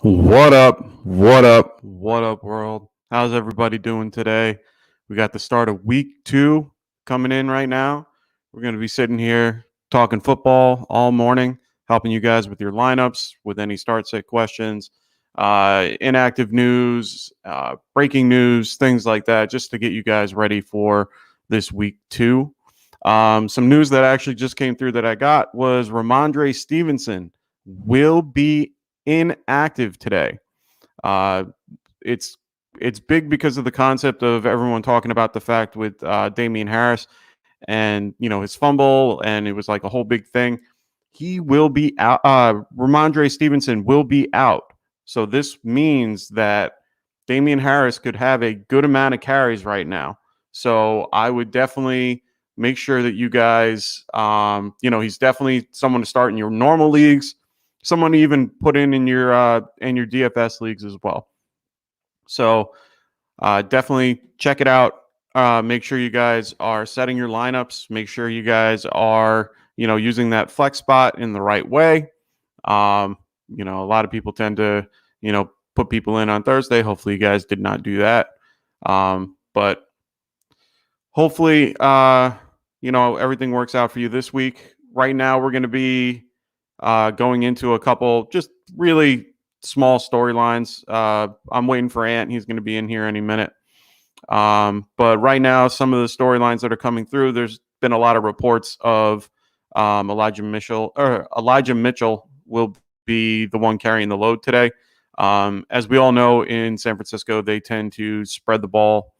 What up? What up? What up, world? How's everybody doing today? We got the start of week 2 coming in right now. We're going to be sitting here talking football all morning, helping you guys with your lineups, with any start set questions, inactive news, breaking news, things like that, just to get you guys ready for this week 2. Some news that actually just came through that I got was Ramondre Stevenson will be inactive today. Uh, it's it's big because of the concept of everyone talking about the fact with Damian Harris and his fumble, and it was like a whole big thing. He will be out. Ramondre Stevenson will be out. So this means that Damian Harris could have a good amount of carries right now. So I would definitely make sure that you guys, he's definitely someone to start in your normal leagues, someone to even put in your DFS leagues as well. So definitely check it out. Make sure you guys are setting your lineups. Make sure you guys are, using that flex spot in the right way. A lot of people tend to, put people in on Thursday. Hopefully you guys did not do that. But hopefully, everything works out for you this week. Right now, we're going to be going into a couple just really small storylines. I'm waiting for Ant. He's going to be in here any minute. But right now, some of the storylines that are coming through, there's been a lot of reports of Elijah Mitchell will be the one carrying the load today. As we all know, in San Francisco, they tend to spread the ball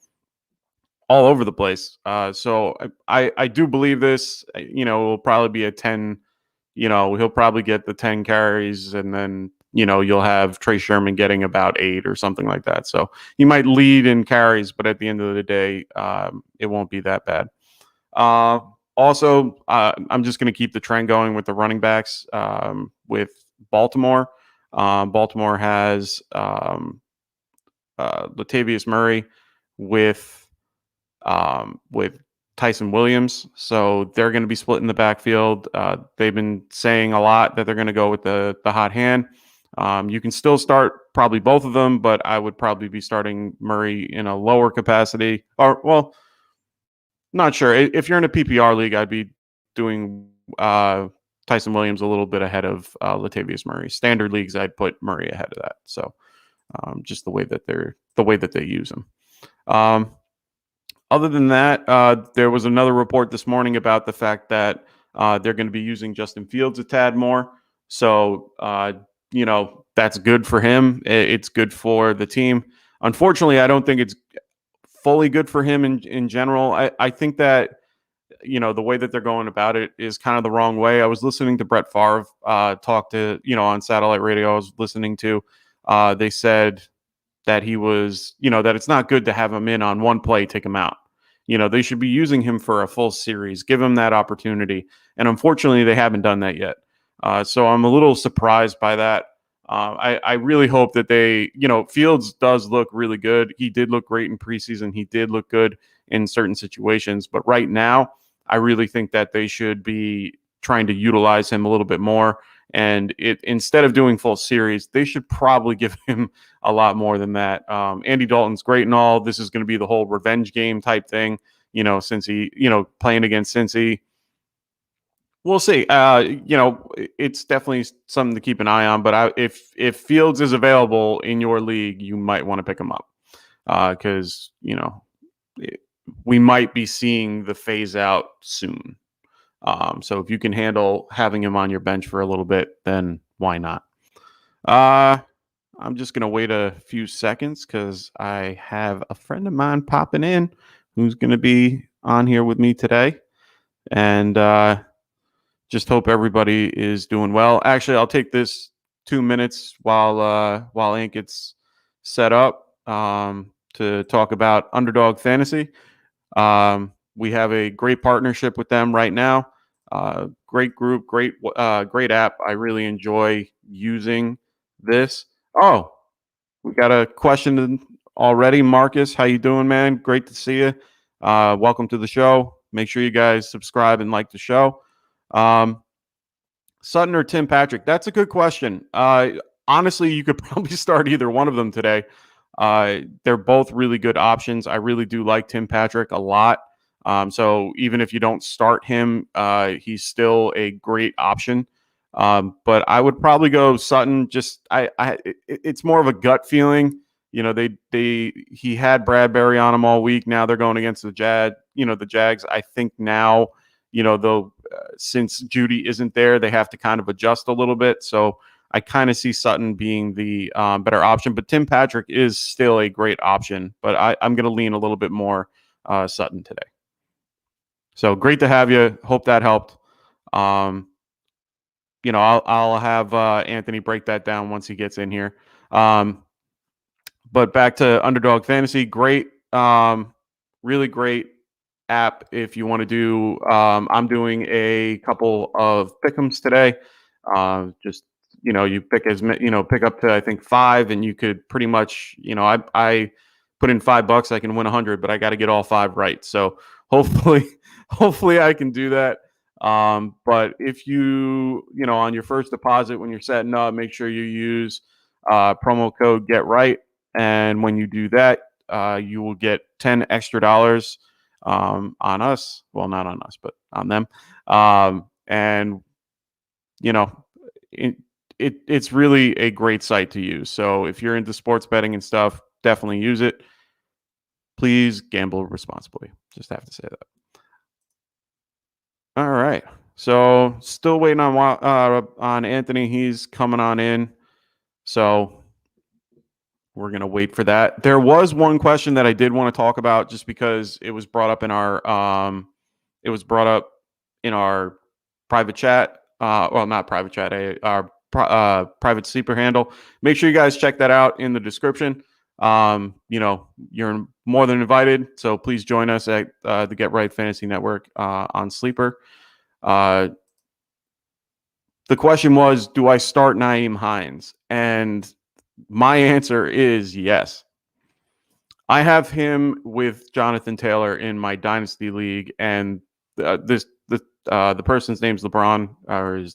all over the place. So I do believe this. It will probably be a 10. He'll probably get the 10 carries, and then you'll have Trey Sherman getting about 8 or something like that. So he might lead in carries, but at the end of the day, it won't be that bad. Also, I'm just going to keep the trend going with the running backs with Baltimore. Baltimore has Latavius Murray with Tyson Williams. So they're going to be split in the backfield. They've been saying a lot that they're going to go with the hot hand. You can still start probably both of them, but I would probably be starting Murray in a lower capacity. Not sure. If you're in a PPR league, I'd be doing Tyson Williams a little bit ahead of Latavius Murray. Standard leagues, I'd put Murray ahead of that. So just the way that they use him. Other than that, there was another report this morning about the fact that they're going to be using Justin Fields a tad more. So, that's good for him. It's good for the team. Unfortunately, I don't think it's fully good for him in general. I think that, the way that they're going about it is kind of the wrong way. I was listening to Brett Favre talk to, on satellite radio. I was listening to, they said that he was, that it's not good to have him in on one play, take him out. They should be using him for a full series, give him that opportunity. And unfortunately, they haven't done that yet. So I'm a little surprised by that. I really hope that they, Fields does look really good. He did look great in preseason. He did look good in certain situations. But right now, I really think that they should be trying to utilize him a little bit more. And instead of doing full series, they should probably give him a lot more than that. Andy Dalton's great and all. This is going to be the whole revenge game type thing, since he, playing against Cincy. We'll see. It's definitely something to keep an eye on. But if Fields is available in your league, you might want to pick him up because, we might be seeing the phase out soon. So if you can handle having him on your bench for a little bit, then why not? I'm just going to wait a few seconds because I have a friend of mine popping in who's going to be on here with me today. And just hope everybody is doing well. Actually, I'll take this 2 minutes while Ant gets set up to talk about Underdog Fantasy. We have a great partnership with them right now. Great group, great app. I really enjoy using this. Oh, we got a question already. Marcus, how you doing, man? Great to see you. Welcome to the show. Make sure you guys subscribe and like the show. Sutton or Tim Patrick? That's a good question. honestly, you could probably start either one of them today. They're both really good options. I really do like Tim Patrick a lot. So even if you don't start him, he's still a great option. But I would probably go Sutton. It's more of a gut feeling. He had Bradbury on him all week. Now they're going against the Jags. I think now, though, since Judy isn't there, they have to kind of adjust a little bit. So I kind of see Sutton being the better option, but Tim Patrick is still a great option. But I'm going to lean a little bit more Sutton today. So great to have you. Hope that helped. I'll have Anthony break that down once he gets in here. But back to Underdog Fantasy, great, really great app if you want to do. I'm doing a couple of pick'ems today. You pick up to I think 5, and you could pretty much, I put in $5, I can win 100, but I got to get all 5 right. So hopefully I can do that. But if on your first deposit when you're setting up, make sure you use promo code Get Right, and when you do that, you will get $10 extra on us. Well, not on us, but on them. And it's really a great site to use. So if you're into sports betting and stuff, definitely use it. Please gamble responsibly. Just have to say that. All right. So still waiting on Anthony. He's coming on in. So we're going to wait for that. There was one question that I did want to talk about just because it was brought up in our private chat. Well, not private chat, our private sleeper handle. Make sure you guys check that out in the description. You're more than invited. So please join us at the Get Right Fantasy Network on Sleeper. The question was, do I start Naim Heinz? And my answer is yes. I have him with Jonathan Taylor in my Dynasty League, and the person's name's LeBron, or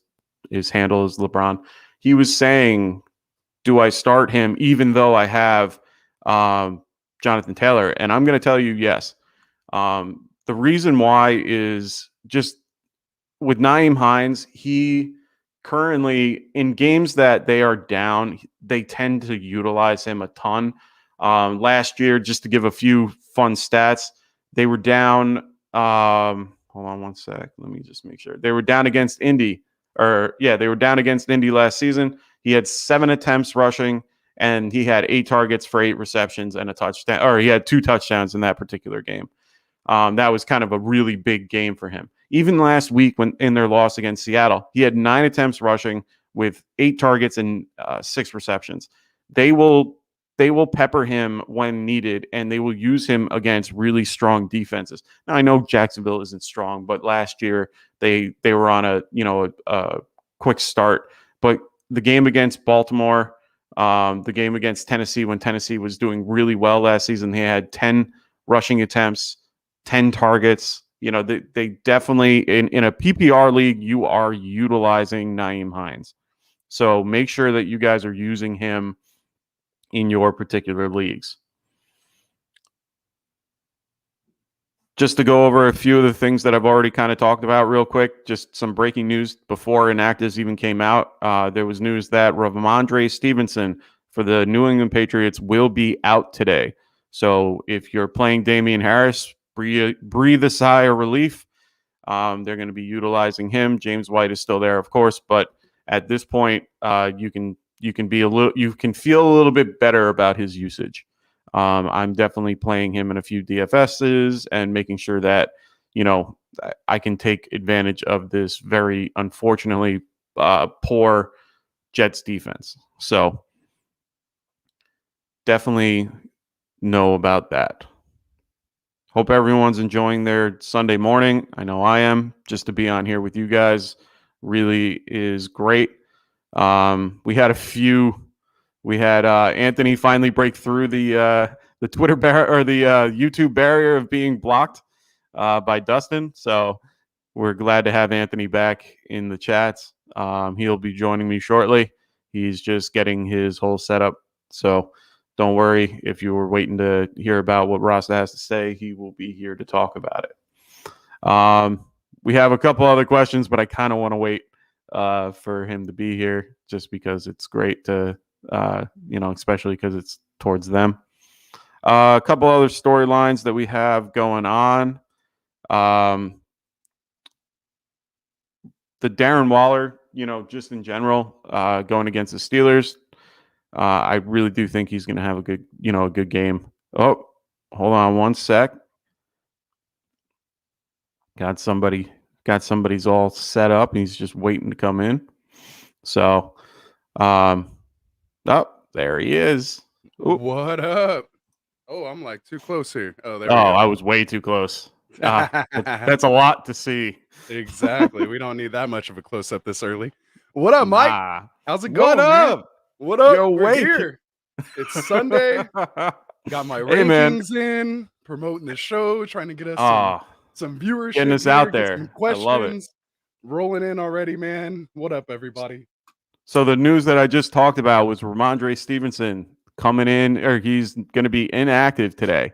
his handle is LeBron. He was saying, do I start him even though I have Jonathan Taylor? And I'm going to tell you yes. The reason why is just with Naim Heinz, he currently, in games that they are down, they tend to utilize him a ton. Last year, just to give a few fun stats, they were down. Hold on one sec. Let me just make sure. They were down against Indy. They were down against Indy last season. He had 7 attempts rushing, and he had 8 targets for 8 receptions and a touchdown. Or he had 2 touchdowns in that particular game. That was kind of a really big game for him. Even last week, when in their loss against Seattle, he had 9 attempts rushing with 8 targets and 6 receptions. They will pepper him when needed, and they will use him against really strong defenses. Now, I know Jacksonville isn't strong, but last year they were on a quick start. But the game against Baltimore, the game against Tennessee, when Tennessee was doing really well last season, they had 10 rushing attempts, 10 targets. They definitely, in a PPR league, you are utilizing Naim Heinz. So make sure that you guys are using him in your particular leagues. Just to go over a few of the things that I've already kind of talked about real quick, just some breaking news before Inactives even came out. There was news that Ramondre Stevenson for the New England Patriots will be out today. So if you're playing Damian Harris, breathe a sigh of relief. They're going to be utilizing him. James White is still there, of course, but at this point, you can feel a little bit better about his usage. I'm definitely playing him in a few DFSs and making sure that I can take advantage of this very unfortunately poor Jets defense. So definitely know about that. Hope everyone's enjoying their Sunday morning. I know I am. Just to be on here with you guys really is great. We had Anthony finally break through the Twitter or the YouTube barrier of being blocked by Dustin. So we're glad to have Anthony back in the chats. He'll be joining me shortly. He's just getting his whole setup. So don't worry if you were waiting to hear about what Rasta has to say. He will be here to talk about it. We have a couple other questions, but I kind of want to wait for him to be here just because it's great to, especially because it's towards them. A couple other storylines that we have going on. The Darren Waller, just in general, going against the Steelers. I really do think he's going to have a good game. Oh, hold on one sec. Got somebody's all set up. He's just waiting to come in. So, oh, there he is. Ooh. What up? Oh, I'm like too close here. Oh, there we go. I was way too close. That's a lot to see. Exactly. We don't need that much of a close up this early. What up, Mike? How's it going? What up? Man? What up? We're here. It's Sunday. Got my rankings in, promoting the show, trying to get us some viewership. Getting us out there. Some questions. I love it. Rolling in already, man. What up, everybody? So the news that I just talked about was Ramondre Stevenson coming in, or he's going to be inactive today.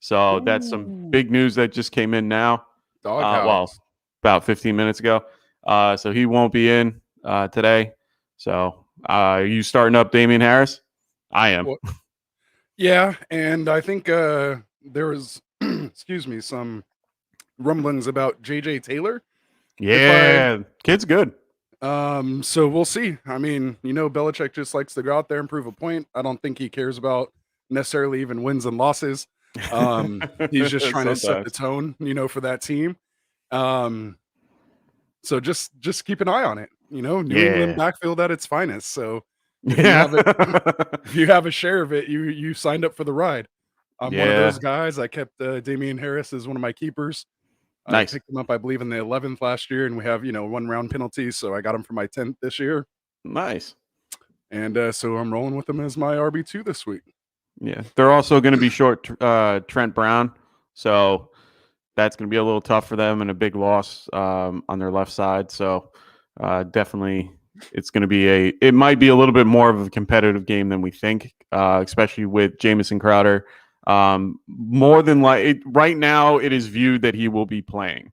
So that's some big news that just came in now. Well, about 15 minutes ago. So he won't be in today. So are you starting up Damian Harris? I am. Well, yeah, and I think there was, some rumblings about J.J. Taylor. Yeah, kid's good. So we'll see. I mean, Belichick just likes to go out there and prove a point. I don't think he cares about necessarily even wins and losses. He's just trying to set the tone, for that team. So just keep an eye on it. New England backfield at its finest. So if you have a share of it, you signed up for the ride. I'm one of those guys. I kept Damian Harris as one of my keepers. Nice. I picked him up, I believe, in the 11th last year, and we have 1 round penalty, so I got him for my 10th this year. Nice. And so I'm rolling with him as my RB2 this week. Yeah, they're also going to be short Trent Brown, so that's going to be a little tough for them and a big loss on their left side. So definitely, it's going to be it might be a little bit more of a competitive game than we think, especially with Jamison Crowder. More than right now, it is viewed that he will be playing.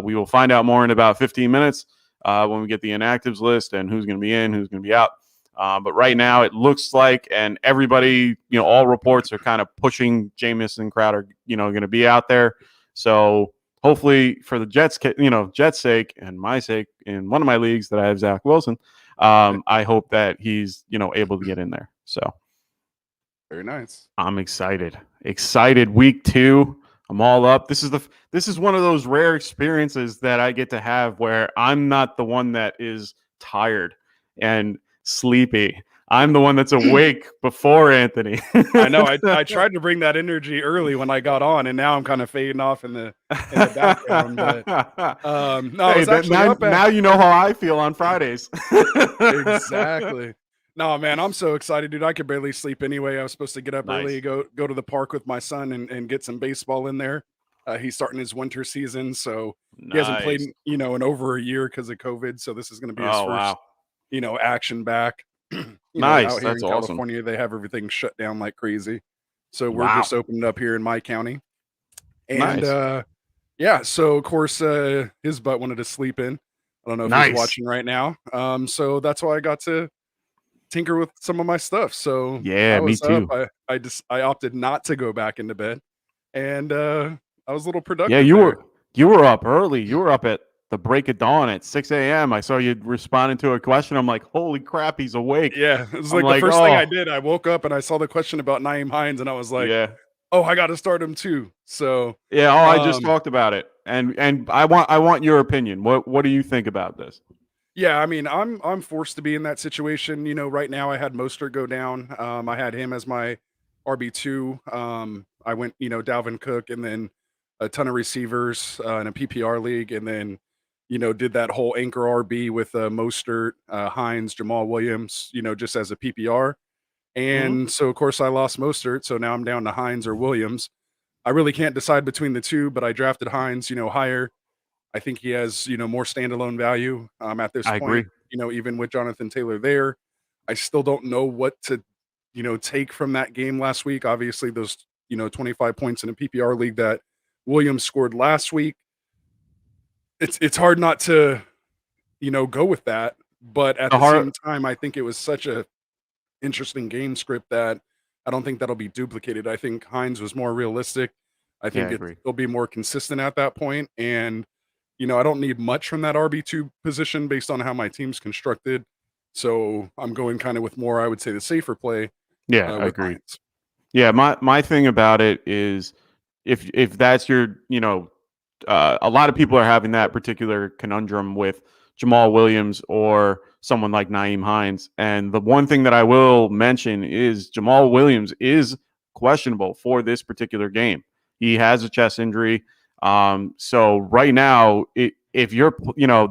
We will find out more in about 15 minutes when we get the inactives list and who's going to be in, who's going to be out. But right now, it looks like, and everybody, all reports are kind of pushing Jamison Crowder, going to be out there. So hopefully, for the Jets' sake and my sake, in one of my leagues that I have Zach Wilson, I hope that he's able to get in there. So very nice. I'm excited. Week 2. I'm all up. This is one of those rare experiences that I get to have where I'm not the one that is tired and sleepy. I'm the one that's awake before Anthony. I know. I tried to bring that energy early when I got on, and now I'm kind of fading off in the background. But now you know how I feel on Fridays. Exactly. No, man, I'm so excited, dude. I could barely sleep anyway. I was supposed to get up early, go to the park with my son and get some baseball in there. He's starting his winter season, so he hasn't played, in over a year because of COVID. So this is going to be his first, action back. Nice. Out here That's in awesome. California, they have everything shut down like crazy. So we're just opened up here in my county. And so of course his butt wanted to sleep in. I don't know if he's watching right now. So that's why I got to tinker with some of my stuff. So me too. I opted not to go back into bed, and I was a little productive. Yeah, you were up early. You were up at the break of dawn at 6 a.m. I saw you responding to a question. I'm like, holy crap, he's awake. Yeah, it was like the first thing I did. I woke up and I saw the question about Naim Heinz, and I was like, oh, I got to start him too. So I just talked about it, and I want your opinion. What do you think about this? Yeah, I mean, I'm forced to be in that situation. Right now I had Mostert go down. I had him as my RB2. I went, Dalvin Cook, and then a ton of receivers in a PPR league, and then, did that whole anchor RB with Mostert, Heinz, Jamal Williams, just as a PPR. And so, of course, I lost Mostert, so now I'm down to Heinz or Williams. I really can't decide between the two, but I drafted Heinz, higher. I think he has, more standalone value at this point. Agree. Even with Jonathan Taylor there. I still don't know what to, take from that game last week. Obviously, those, 25 points in a PPR league that Williams scored last week. It's hard not to, go with that. But at The the heart, same time, I think it was such a interesting game script that I don't think that'll be duplicated. I think Heinz was more realistic. I yeah, I think agree. it'll be more consistent at that point. And, I don't need much from that RB2 position based on how my team's constructed. So I'm going kind of with more, I would say, the safer play Yeah, I with agree. Heinz. Yeah, my thing about it is if that's your, a lot of people are having that particular conundrum with Jamal Williams or someone like Naim Heinz. And the one thing that I will mention is Jamal Williams is questionable for this particular game. He has a chest injury. So right now, if you're,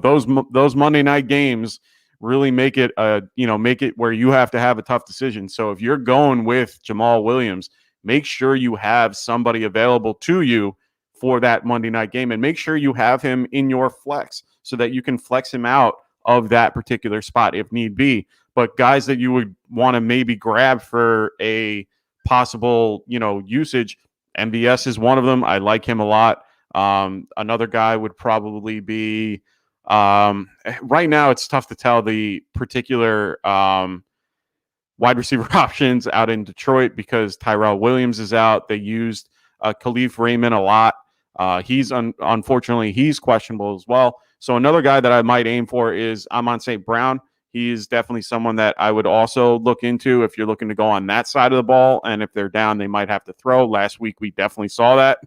those Monday night games really make it make it where you have to have a tough decision. So if you're going with Jamal Williams, make sure you have somebody available to you for that Monday night game, and make sure you have him in your flex so that you can flex him out of that particular spot if need be. But guys that you would want to maybe grab for a possible, usage, MBS is one of them. I like him a lot. Another guy would probably be right now it's tough to tell the particular wide receiver options out in Detroit because Tyrell Williams is out. They used Khalif Raymond a lot. Unfortunately, he's questionable as well. So another guy that I might aim for is Amon St. Brown. He is definitely someone that I would also look into if you're looking to go on that side of the ball. And if they're down, they might have to throw. Last week, we definitely saw that.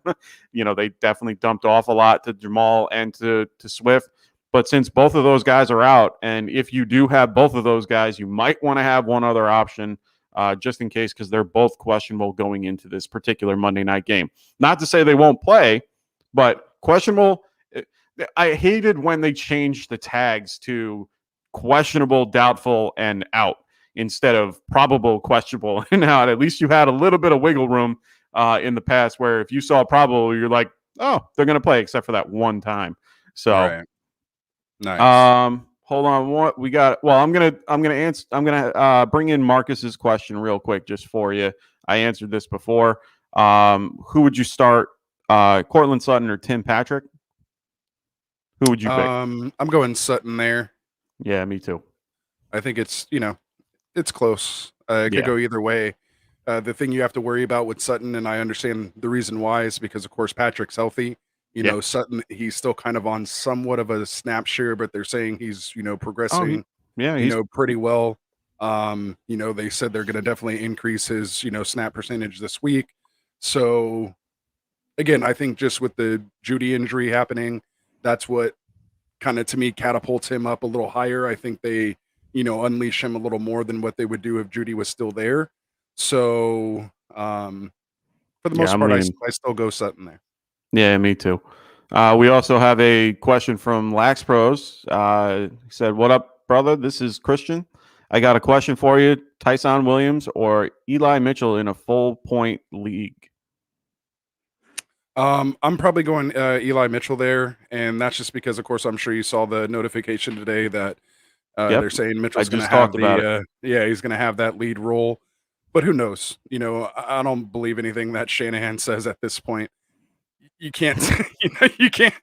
They definitely dumped off a lot to Jamal and to Swift. But since both of those guys are out, and if you do have both of those guys, you might want to have one other option just in case, because they're both questionable going into this particular Monday night game. Not to say they won't play, but questionable. I hated when they changed the tags to questionable, doubtful, and out instead of probable, questionable, and out. At least you had a little bit of wiggle room in the past where if you saw probable, you're like, oh, they're going to play, except for that one time. So. Right. Nice. Hold on. What we got? Well, I'm gonna bring in Marcus's question real quick just for you. I answered this before. Who would you start? Cortland Sutton or Tim Patrick? Who would you pick? I'm going Sutton there. Yeah, me too. I think it's it's close. It could Yeah. go either way. The thing you have to worry about with Sutton, and I understand the reason why, is because of course Patrick's healthy. Yeah. Sutton, he's still kind of on somewhat of a snap share, but they're saying he's, Oh, progressing, he's pretty well. They said they're going to definitely increase his, snap percentage this week. So again, I think just with the Judy injury happening, that's what kind of to me catapults him up a little higher. I think they, unleash him a little more than what they would do if Judy was still there. So for the most part, I still go Sutton there. Yeah, me too. We also have a question from Lax Pros. He said, "What up, brother? This is Christian. I got a question for you. Tyson Williams or Eli Mitchell in a full point league?" I'm probably going Eli Mitchell there, and that's just because, of course, I'm sure you saw the notification today that they're saying Mitchell's going to have he's going to have that lead role. But who knows? I don't believe anything that Shanahan says at this point. You can't, you can't.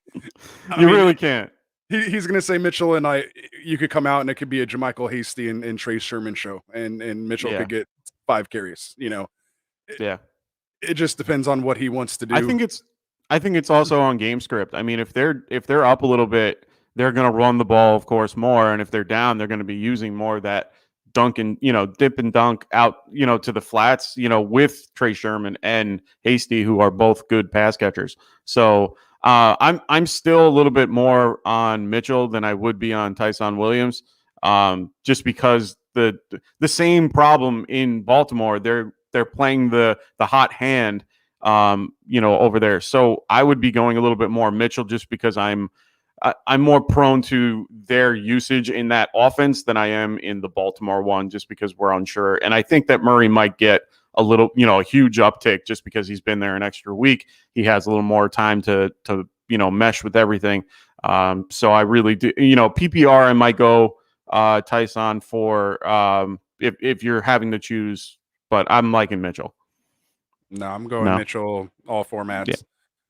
Really can't. He's going to say Mitchell, and you could come out and it could be a JaMychal Hasty and Trey Sherman show, and Mitchell could get 5 carries. It just depends on what he wants to do. I think it's also on game script. I mean, if they're up a little bit, they're going to run the ball, of course, more, and if they're down, they're going to be using more of that dunk and dip and dunk out to the flats with Trey Sherman and Hasty, who are both good pass catchers. So I'm still a little bit more on Mitchell than I would be on Tyson Williams, just because the same problem in Baltimore. They're playing the hot hand over there. So I would be going a little bit more Mitchell just because I'm more prone to their usage in that offense than I am in the Baltimore one, just because we're unsure. And I think that Murray might get a little, a huge uptick just because he's been there an extra week. He has a little more time to mesh with everything. So I really do, PPR, I might go Tyson for if you're having to choose, but I'm liking Mitchell. No, I'm going No. Mitchell all Yeah. formats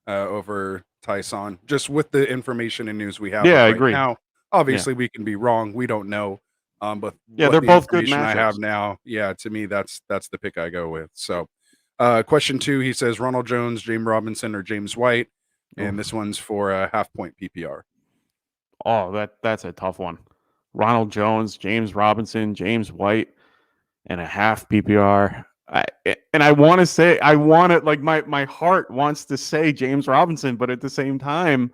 over Tyson, just with the information and news we have Yeah, of I right agree. now. Yeah. Obviously, we can be wrong. We don't know. But Yeah, what they're the both good information I have matchups. now, yeah, to me, that's the pick I go with. So, question 2, he says Ronald Jones, James Robinson, or James White, and this Oof. one's for a half-point PPR. Oh, that's a tough one. Ronald Jones, James Robinson, James White, and a half PPR. I want to say like my heart wants to say James Robinson, but at the same time,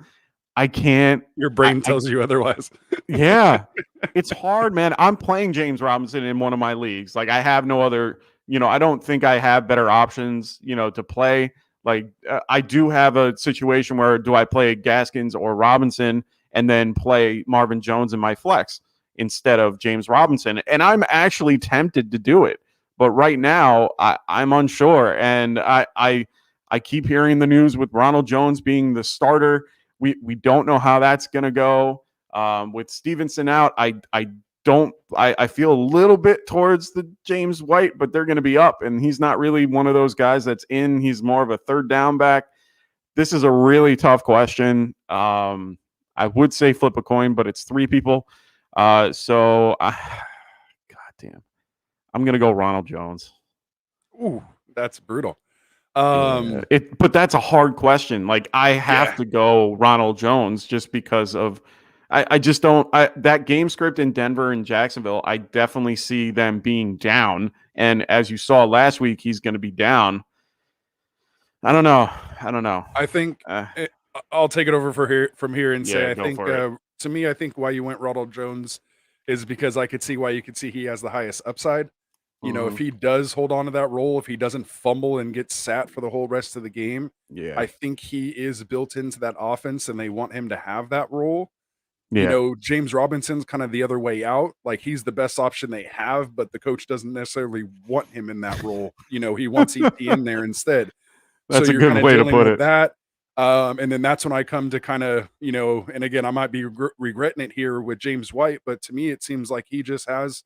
I can't. Your brain tells you otherwise. Yeah, it's hard, man. I'm playing James Robinson in one of my leagues. Like I have no other. I don't think I have better options. To play. Like I do have a situation where do I play Gaskins or Robinson and then play Marvin Jones in my flex instead of James Robinson, and I'm actually tempted to do it. But right now, I'm unsure, and I keep hearing the news with Ronald Jones being the starter. We don't know how that's going to go. With Stevenson out, I feel a little bit towards the James White, but they're going to be up, and he's not really one of those guys that's in. He's more of a third down back. This is a really tough question. I would say flip a coin, but it's 3 people. God damn. I'm going to go Ronald Jones. Ooh, that's brutal. But that's a hard question. Like I have to go Ronald Jones just because of I just don't that game script in Denver and Jacksonville, I definitely see them being down. And as you saw last week, he's going to be down. I don't know. I think I'll take it over from here and say Yeah, I go think for it. to me I think why you went Ronald Jones is because I could see why you could see he has the highest upside. If he does hold on to that role, if he doesn't fumble and get sat for the whole rest of the game, Yeah. I think he is built into that offense and they want him to have that role. Yeah. James Robinson's kind of the other way out. Like he's the best option they have, but the coach doesn't necessarily want him in that role. He wants ETN there instead. So That's a you're kind good of way to dealing put with it. that. And then that's when I come to kind of, and again, I might be regretting it here with James White, but to me, it seems like he just has,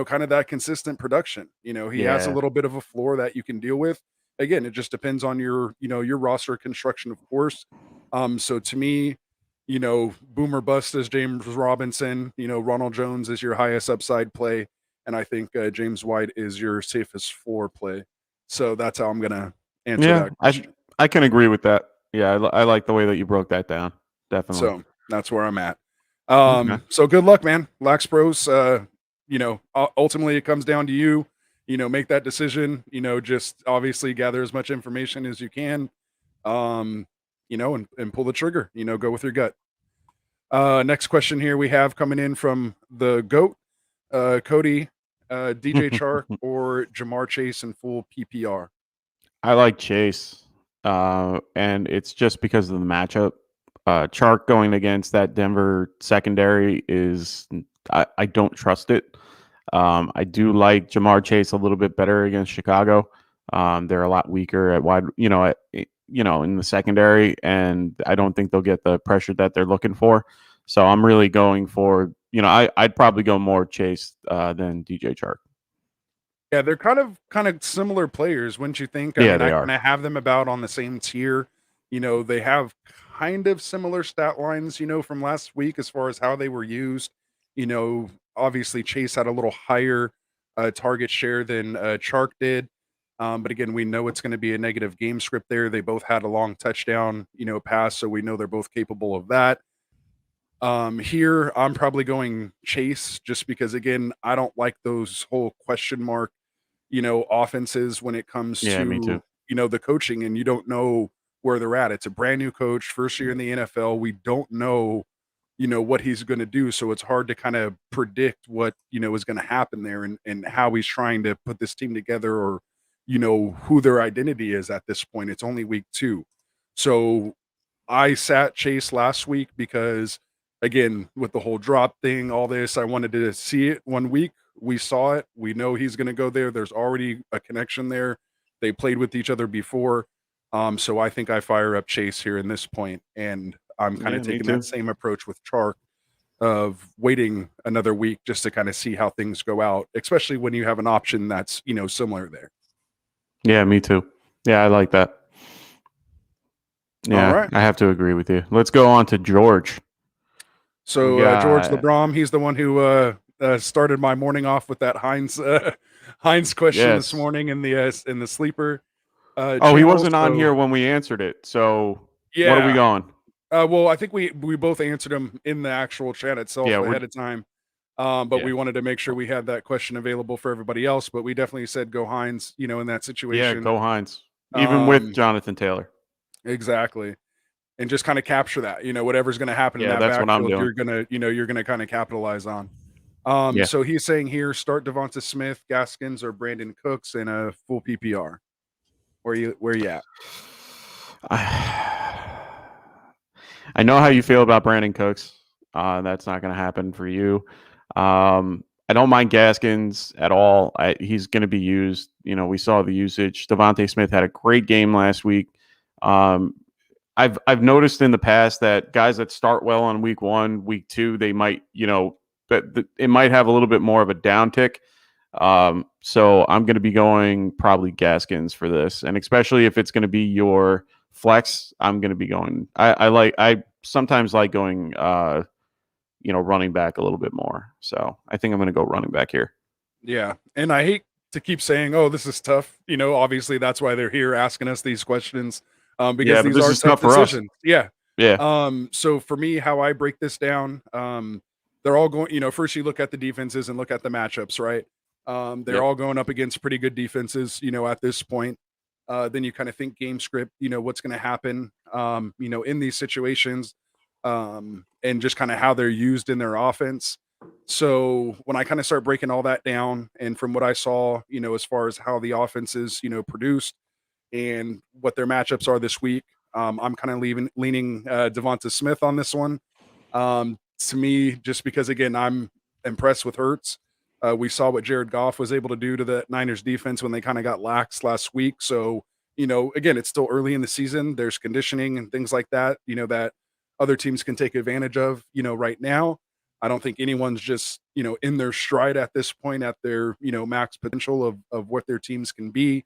kind of that consistent production. He has a Yeah. little bit of a floor that you can deal with. Again, it just depends on your roster construction, of course. So to me, boomer bust is James Robinson, Ronald Jones is your highest upside play. And I think James White is your safest floor play. So that's how I'm going to answer Yeah, that question. I can agree with that. Yeah, I like the way that you broke that down. Definitely. So that's where I'm at. Okay. So good luck, man. Lax Bros. Ultimately it comes down to you. Make that decision. Just obviously gather as much information as you can. And pull the trigger. Go with your gut. Next question here we have coming in from the GOAT, Cody, DJ Chark, or Jamar Chase in full PPR. I like Chase, and it's just because of the matchup. Chark going against that Denver secondary is I don't trust it. I do like Jamar Chase a little bit better against Chicago. They're a lot weaker at wide, in the secondary, and I don't think they'll get the pressure that they're looking for. So I'm really going for, I'd probably go more Chase than DJ Chark. Yeah, they're kind of similar players, wouldn't you think? I Yeah, mean, they I are. kind of have them about on the same tier. They have kind of similar stat lines, from last week as far as how they were used. Obviously Chase had a little higher target share than Chark did. But again, we know it's going to be a negative game script there. They both had a long touchdown, pass, so we know they're both capable of that. Here I'm probably going Chase just because again, I don't like those whole question mark offenses when it comes Yeah, me to, too. the coaching and you don't know where they're at. It's a brand new coach, first year in the NFL. We don't know, what he's going to do. So it's hard to kind of predict what, is going to happen there and how he's trying to put this team together or, who their identity is at this point. It's only week 2. So I sat Chase last week because again, with the whole drop thing, all this, I wanted to see it one week. We saw it. We know he's going to go there. There's already a connection there. They played with each other before. So I think I fire up Chase here in this point, and I'm kind Yeah, of me taking that too. same approach with Chark. of waiting another week just to kind of see how things go out, especially when you have an option that's, similar there. Yeah, me too. Yeah, I like that. All Yeah, right. I have to agree with you. Let's go on to George. So George LeBron, he's the one who started my morning off with that Heinz question this Yes. morning in the sleeper. He Channel, wasn't on so here when we answered it. So what are we yeah. going? Well, I think we both answered them in the actual chat itself Yeah, ahead of time. But yeah. we wanted to make sure we had that question available for everybody else. But we definitely said go Heinz, in that Yeah, situation. go Heinz. Even with Jonathan Taylor. Exactly. And just kind of capture that, whatever's going to happen in Yeah, that that's what I'm backfield, doing. you're gonna kind of capitalize on. Yeah. So he's saying here, start Devonta Smith, Gaskins, or Brandon Cooks in a full PPR. Where you at? I know how you feel about Brandon Cooks. That's not going to happen for you. I don't mind Gaskins at all. He's going to be used. We saw the usage. Devontae Smith had a great game last week. I've noticed in the past that guys that start well on week 1, week 2, they might, it might have a little bit more of a downtick. So I'm going to be going probably Gaskins for this, and especially if it's going to be your flex, I'm going to be going. I sometimes like going, running back a little bit more. So I think I'm going to go running back here. Yeah, and I hate to keep saying, "Oh, this is tough." Obviously that's why they're here asking us these questions, because these this are is tough tough for us. decisions. Yeah. Yeah. So for me, how I break this down, they're all going. First you look at the defenses and look at the matchups, right? They're Yep. all going up against pretty good defenses, at this point. Then you kind of think game script, what's going to happen, in these situations, and just kind of how they're used in their offense. So when I kind of start breaking all that down, and from what I saw, as far as how the offenses, produced and what their matchups are this week, I'm kind of leaning Devonta Smith on this one. To me, just because again, I'm impressed with Hurts. We saw what Jared Goff was able to do to the Niners defense when they kind of got lax last week. So, again, it's still early in the season. There's conditioning and things like that, that other teams can take advantage of, right now. I don't think anyone's just, in their stride at this point at their, max potential of what their teams can be.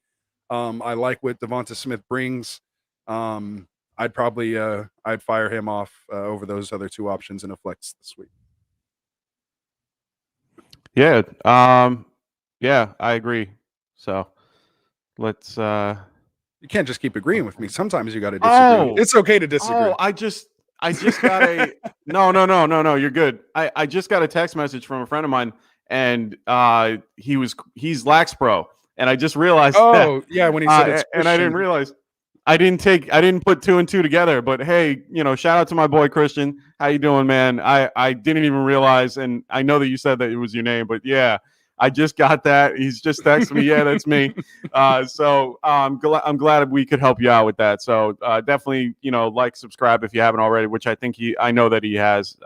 I like what Devonta Smith brings. I'd probably I'd fire him off over those other two options in a flex this week. Yeah. Yeah, I agree. So let's You can't just keep agreeing with me. Sometimes you got to disagree. It's okay to disagree. I just got a no, you're good. I just got a text message from a friend of mine, and he's Lax Pro, and I just realized that. Yeah, when he said it's and I didn't realize I didn't put 2 and 2 together, but hey, shout out to my boy Christian. How you doing, man? I didn't even realize, and I know that you said that it was your name, but yeah, I just got that. He's just texted me. Yeah, that's me. So I'm glad we could help you out with that. So definitely, like, subscribe if you haven't already, which I know that he has.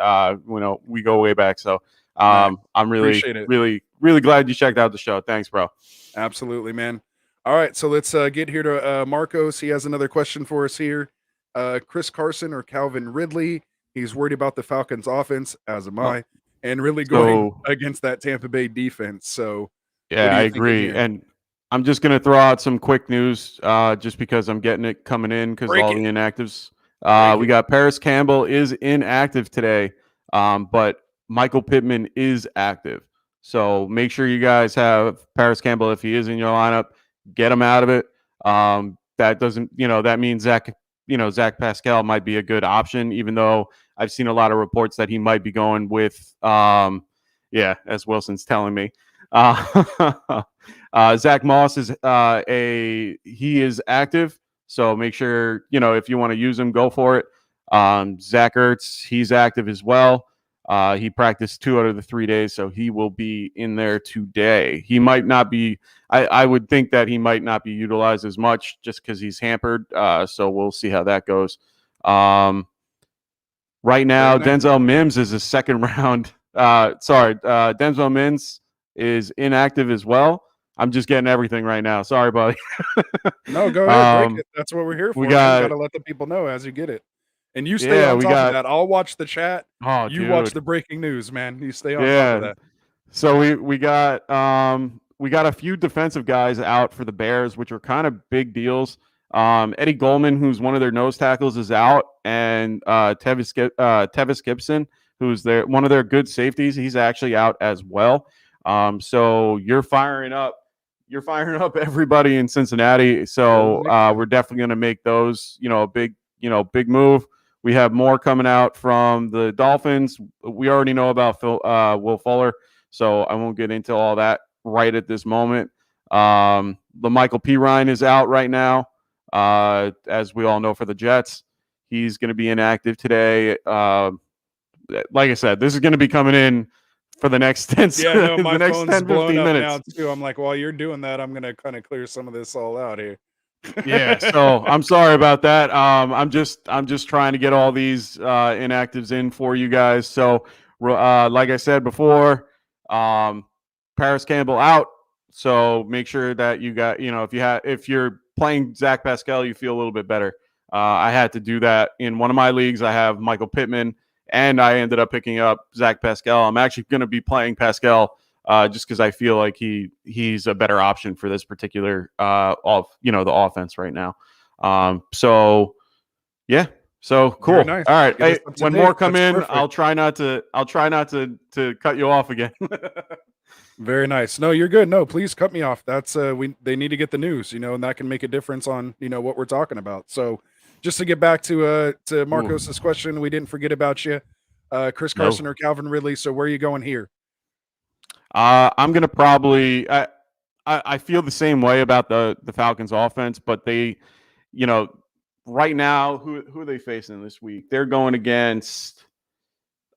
We go way back. So I'm really, really, really glad you checked out the show. Thanks, bro. Absolutely, man. All right, so let's get here to Marcos. He has another question for us here. Chris Carson or Calvin Ridley? He's worried about the Falcons' offense, as am I, and really going against that Tampa Bay defense. So, yeah, I agree. And I'm just going to throw out some quick news just because I'm getting it coming in because all the inactives. We got Paris Campbell is inactive today, but Michael Pittman is active. So make sure you guys have Paris Campbell if he is in your lineup. Get him out of it. That doesn't, that means Zach Pascal might be a good option, even though I've seen a lot of reports that he might be going with, as Wilson's telling me. Zach Moss is he is active, so make sure if you want to use him, go for it. Zach Ertz, he's active as well. He practiced 2 out of the 3 days, so he will be in there today. He might not be. I would think that he might not be utilized as much just because he's hampered. So we'll see how that goes. Right now, Denzel Mims is a second round. Denzel Mims is inactive as well. I'm just getting everything right now. Sorry, buddy. No, go ahead. Break it. That's what we're here for. You got to let the people know as you get it. And you stay Yeah, on we top of got. that. I'll watch the chat. Oh, You watch dude. the breaking news, man. You stay on top of Yeah. that. So we got a few defensive guys out for the Bears, which are kind of big deals. Eddie Goldman, who's one of their nose tackles, is out, and Tevis Gibson, who's one of their good safeties, he's actually out as well. So you're firing up everybody in Cincinnati. So we're definitely going to make those, big move. We have more coming out from the Dolphins. We already know about Will Fuller, so I won't get into all that right at this moment. The Michael P. Ryan is out right now, as we all know, for the Jets. He's going to be inactive today. Like I said, this is going to be coming in for the next 10 Yeah, no, my the next phone's 10, blowing 15 up minutes. now too. I'm like, while you're doing that, I'm gonna kind of clear some of this all out here. Yeah, so I'm sorry about that. I'm just trying to get all these inactives in for you guys. So, like I said before, Paris Campbell out. So make sure that you got, if you're playing Zach Pascal, you feel a little bit better. I had to do that in one of my leagues. I have Michael Pittman, and I ended up picking up Zach Pascal. I'm actually going to be playing Pascal just because I feel like he's a better option for this particular the offense right now. So yeah, so cool. Very nice. All right, Hey, when more come That's in, perfect. I'll try not to cut you off again. Very nice. No, you're good. No, please cut me off. That's they need to get the news, and that can make a difference on, what we're talking about. So just to get back to Marcos's question, we didn't forget about you. Chris Carson or Calvin Ridley. So where are you going here? I'm gonna probably I feel the same way about the Falcons offense, but they, right now, who are they facing this week? They're going against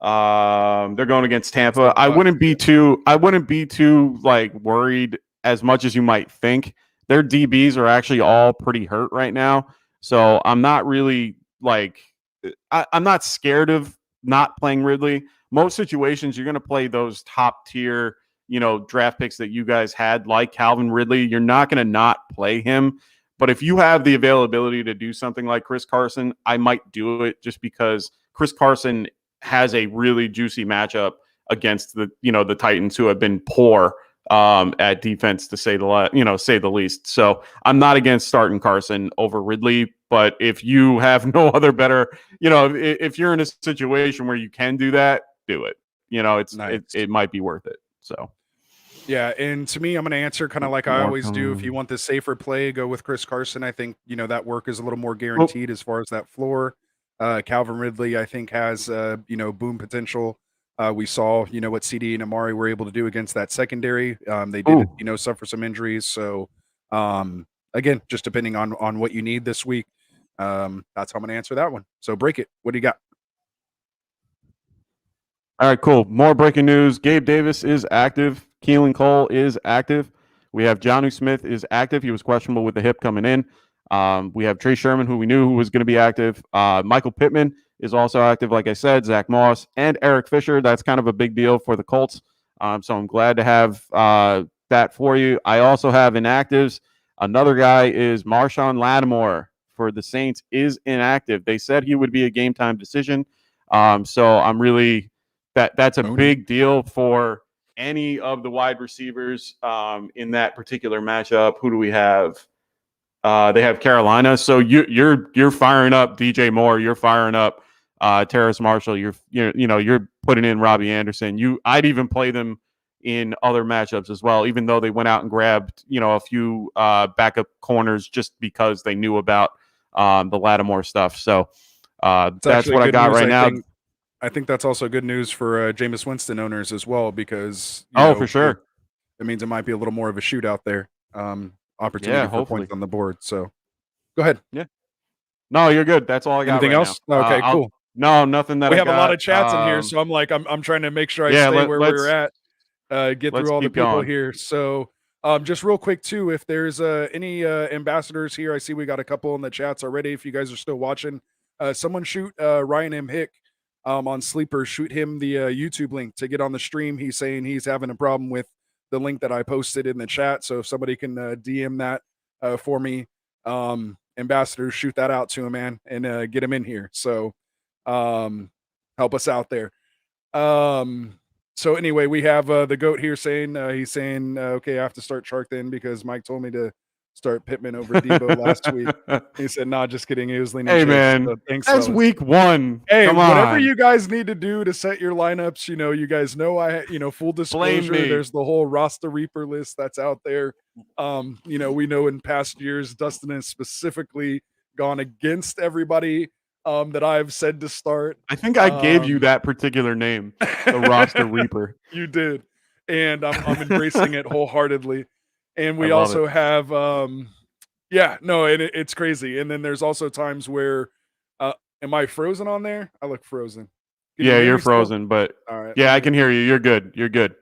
Tampa. I wouldn't be too like worried as much as you might think. Their DBs are actually all pretty hurt right now. So I'm not really I'm not scared of not playing Ridley. Most situations you're going to play those top tier, draft picks that you guys had, like Calvin Ridley. You're not going to not play him. But if you have the availability to do something like Chris Carson, I might do it just because Chris Carson has a really juicy matchup against the Titans, who have been poor at defense, to say the least. So I'm not against starting Carson over Ridley, but if you have no other better, if you're in a situation where you can do that, do it. It's nice. It might be worth it. So. Yeah, and to me, I'm going to answer kind of like I always do. If you want the safer play, go with Chris Carson. I think, that work is a little more guaranteed as far as that floor. Calvin Ridley, I think, has, boom potential. We saw, what CD and Amari were able to do against that secondary. They did, suffer some injuries. So, again, just depending on what you need this week, that's how I'm going to answer that one. So break it. What do you got? All right, cool. More breaking news. Gabe Davis is active. Keelan Cole is active. We have Jonnu Smith is active. He was questionable with the hip coming in. We have Trey Sherman, who we knew who was going to be active. Michael Pittman is also active, like I said. Zach Moss and Eric Fisher. That's kind of a big deal for the Colts. So I'm glad to have that for you. I also have inactives. Another guy is Marshawn Lattimore for the Saints is inactive. They said he would be a game time decision. So I'm really that's a big deal for any of the wide receivers in that particular matchup. Who do we have? They have Carolina. So you're firing up DJ Moore. You're firing up Terrace Marshall. You're putting in Robbie Anderson. I'd even play them in other matchups as well, even though they went out and grabbed a few backup corners just because they knew about the Lattimore stuff. So that's what I got right now. I think that's also good news for Jameis Winston owners as well, because for sure, it means it might be a little more of a shootout there. Opportunity for points on the board. So go ahead. Yeah. No, you're good. That's all I got. Anything else? Now. Okay, cool. No, nothing that we have a lot of chats in here, so I'm like, I'm trying to make sure I stay where we're at. Get through all the people going here. So just real quick too, if there's any ambassadors here, I see we got a couple in the chats already. If you guys are still watching, someone shoot Ryan M. Hick on Sleeper. Shoot him the YouTube link to get on the stream. He's saying he's having a problem with the link that I posted in the chat. So if somebody can DM that for me, ambassadors, shoot that out to him, man, and get him in here. So Help us out there. So anyway, we have the goat here saying he's saying okay, I have to start Shark then because Mike told me to start Pittman over Debo last week. He said, "Nah, just kidding. He was leaning Hey Chiefs." man, So thanks, that's fellas. week 1. Hey, Come whatever on. you guys need to do to set your lineups, you guys know full Blame disclosure, me. there's the whole roster reaper list that's out there. We know in past years, Dustin has specifically gone against everybody that I've said to start. I think I gave you that particular name, the roster reaper. You did. And I'm embracing it wholeheartedly. And I we love it. also have yeah, no, and it's crazy. And then there's also times where am I frozen on there? I look frozen. Can you Yeah, hear you're me still? frozen, but All right, yeah, I can hear you. You're good. You're good.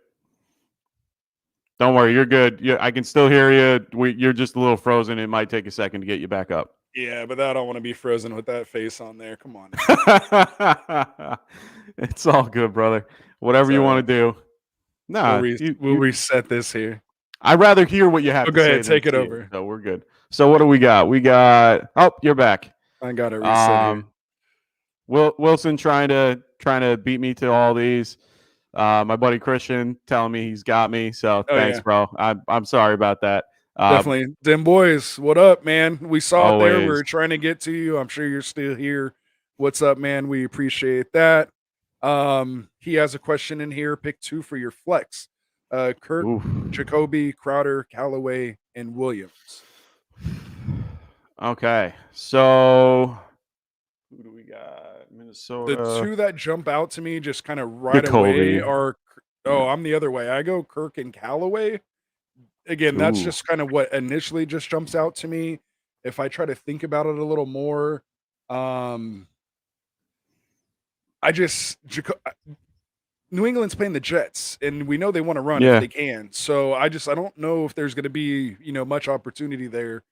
Don't worry, you're good. Yeah, I can still hear you. You're just a little frozen. It might take a second to get you back up. Yeah, but I don't want to be frozen with that face on there. Come on. It's all good, brother. Whatever It's you all want right. to do. Nah, We'll reset this here. I'd rather hear what you have Oh, to go say ahead, than take it see it. over. So we're good. So what do we got? Oh, you're back. I got to reset here. Wilson trying to beat me to all these. My buddy Christian telling me he's got me. So Oh thanks, yeah, bro. I'm sorry about that. definitely. Them boys, what up, man? We saw it there. We Always. were trying to get to you. I'm sure you're still here. What's up, man? We appreciate that. He has a question in here. Pick 2 for your flex. Kirk, Oof. Jacoby, Crowder, Callaway, and Williams. Okay. So who do we got? The Minnesota. 2 that jump out to me just kind of right away Jacoby. are Yeah. I'm the other way. I go Kirk and Callaway. Again, that's Ooh. just kind of what initially just jumps out to me. If I try to think about it a little more, um, I just New England's playing the Jets, and we know they want to run if Yeah. they can. So I don't know if there's going to be much opportunity there.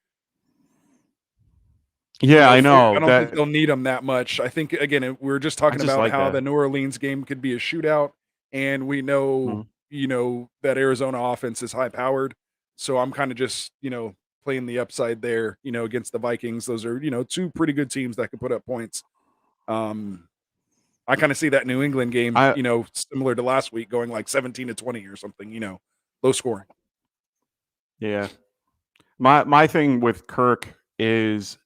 Yeah, I I know don't think that. they'll need them that much. I think again we are just I talking just about like how that. the New Orleans game could be a shootout, and we know Mhm. that Arizona offense is high powered. So I'm kind of just playing the upside there. Against the Vikings, those are 2 pretty good teams that could put up points. Um, I kind of see that New England game, I similar to last week, going like 17-20 or something. Low scoring. Yeah. My thing with Kirk is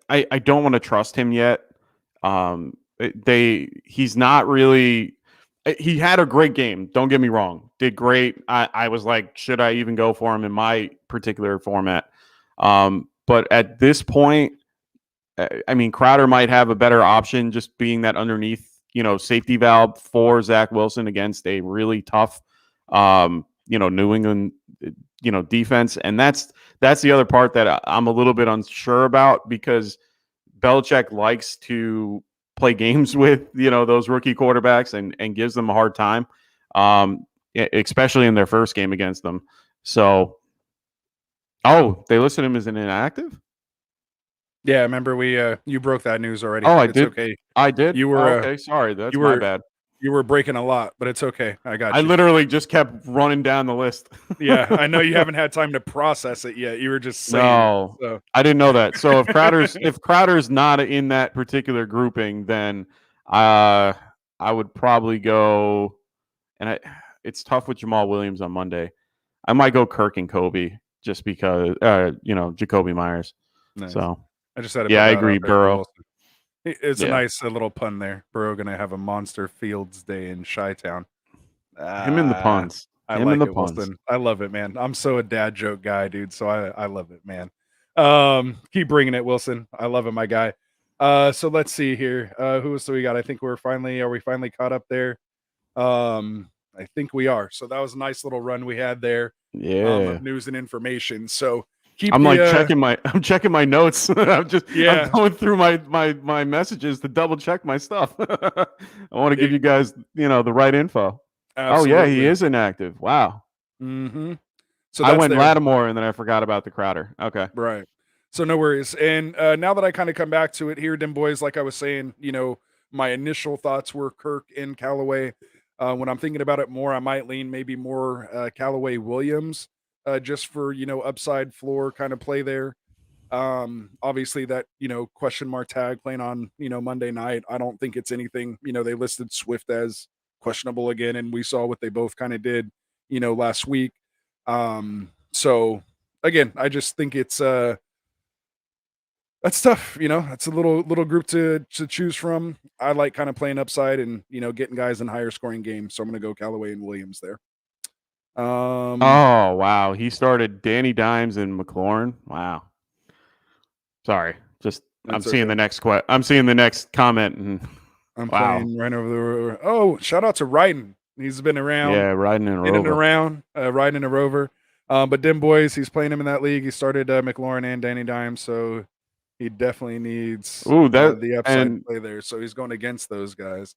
I don't want to trust him yet. He's not really. He had a great game. Don't get me wrong. Did great. I was like, should I even go for him in my particular format? But at this point, I mean, Crowder might have a better option just being that underneath, safety valve for Zach Wilson against a really tough, New England, defense. And that's the other part that I'm a little bit unsure about because Belichick likes to play games with, those rookie quarterbacks and gives them a hard time, especially in their first game against them. So, they listed him as an inactive? Yeah, remember you broke that news already. Oh, I It's did. okay. I did. You Oh, were okay. Sorry, that's you my were bad. you were breaking a lot, but it's okay. I I got you. literally just kept running down the list. Yeah, I know you haven't had time to process it yet. You were just saying it. No, So I didn't know that. So if Crowder's not in that particular grouping, then I would probably go. And it's tough with Jamal Williams on Monday. I might go Kirk and Kobe just because Jacoby Myers. nice. So I just had to yeah, put I that agree. out there for Burrow. Wilson. It's a Yeah, nice little pun there. Burrow gonna have a monster fields day in Chi-Town. him and the Ah, puns. I Him and like the it, puns. Wilson. I love it, man. I'm so a dad joke guy, dude. So I love it, man. Keep bringing it, Wilson. I love it, my guy. So let's see here. Who else do we got? I think are we finally caught up there? I think we are. So that was a nice little run we had there Yeah. of news and information. So keep I'm the like I'm checking my notes. I'm yeah, going through my messages to double check my stuff. I want to give it, you guys, the right info. Oh yeah, he absolutely. is inactive. Wow. Mm-hmm. So I that's went there. Lattimore and then I forgot about the Crowder. Okay. Right. So no worries. And now that I kind of come back to it here, Dim Boys, like I was saying, my initial thoughts were Kirk and Callaway. When I'm thinking about it more, I might lean maybe more Callaway Williams, just for upside floor kind of play there. Obviously that, question mark tag playing on, Monday night. I don't think it's anything, they listed Swift as questionable again, and we saw what they both kind of did, last week. So again, I just think it's that's tough, It's a little group to choose from. I like kind of playing upside and, getting guys in higher scoring games. So I'm gonna go Callaway and Williams there. Oh wow, he started Danny Dimes and McLaurin. Wow. Sorry, just I'm That's seeing okay. the next I'm seeing the next comment, and I'm wow, playing right over the. Oh, shout out to Ryden. He's been around, yeah, riding in a in and rover. around, riding a rover. But them boys, he's playing him in that league. He started McLaurin and Danny Dimes, so he definitely needs Ooh, that the upside and play there. So he's going against those guys.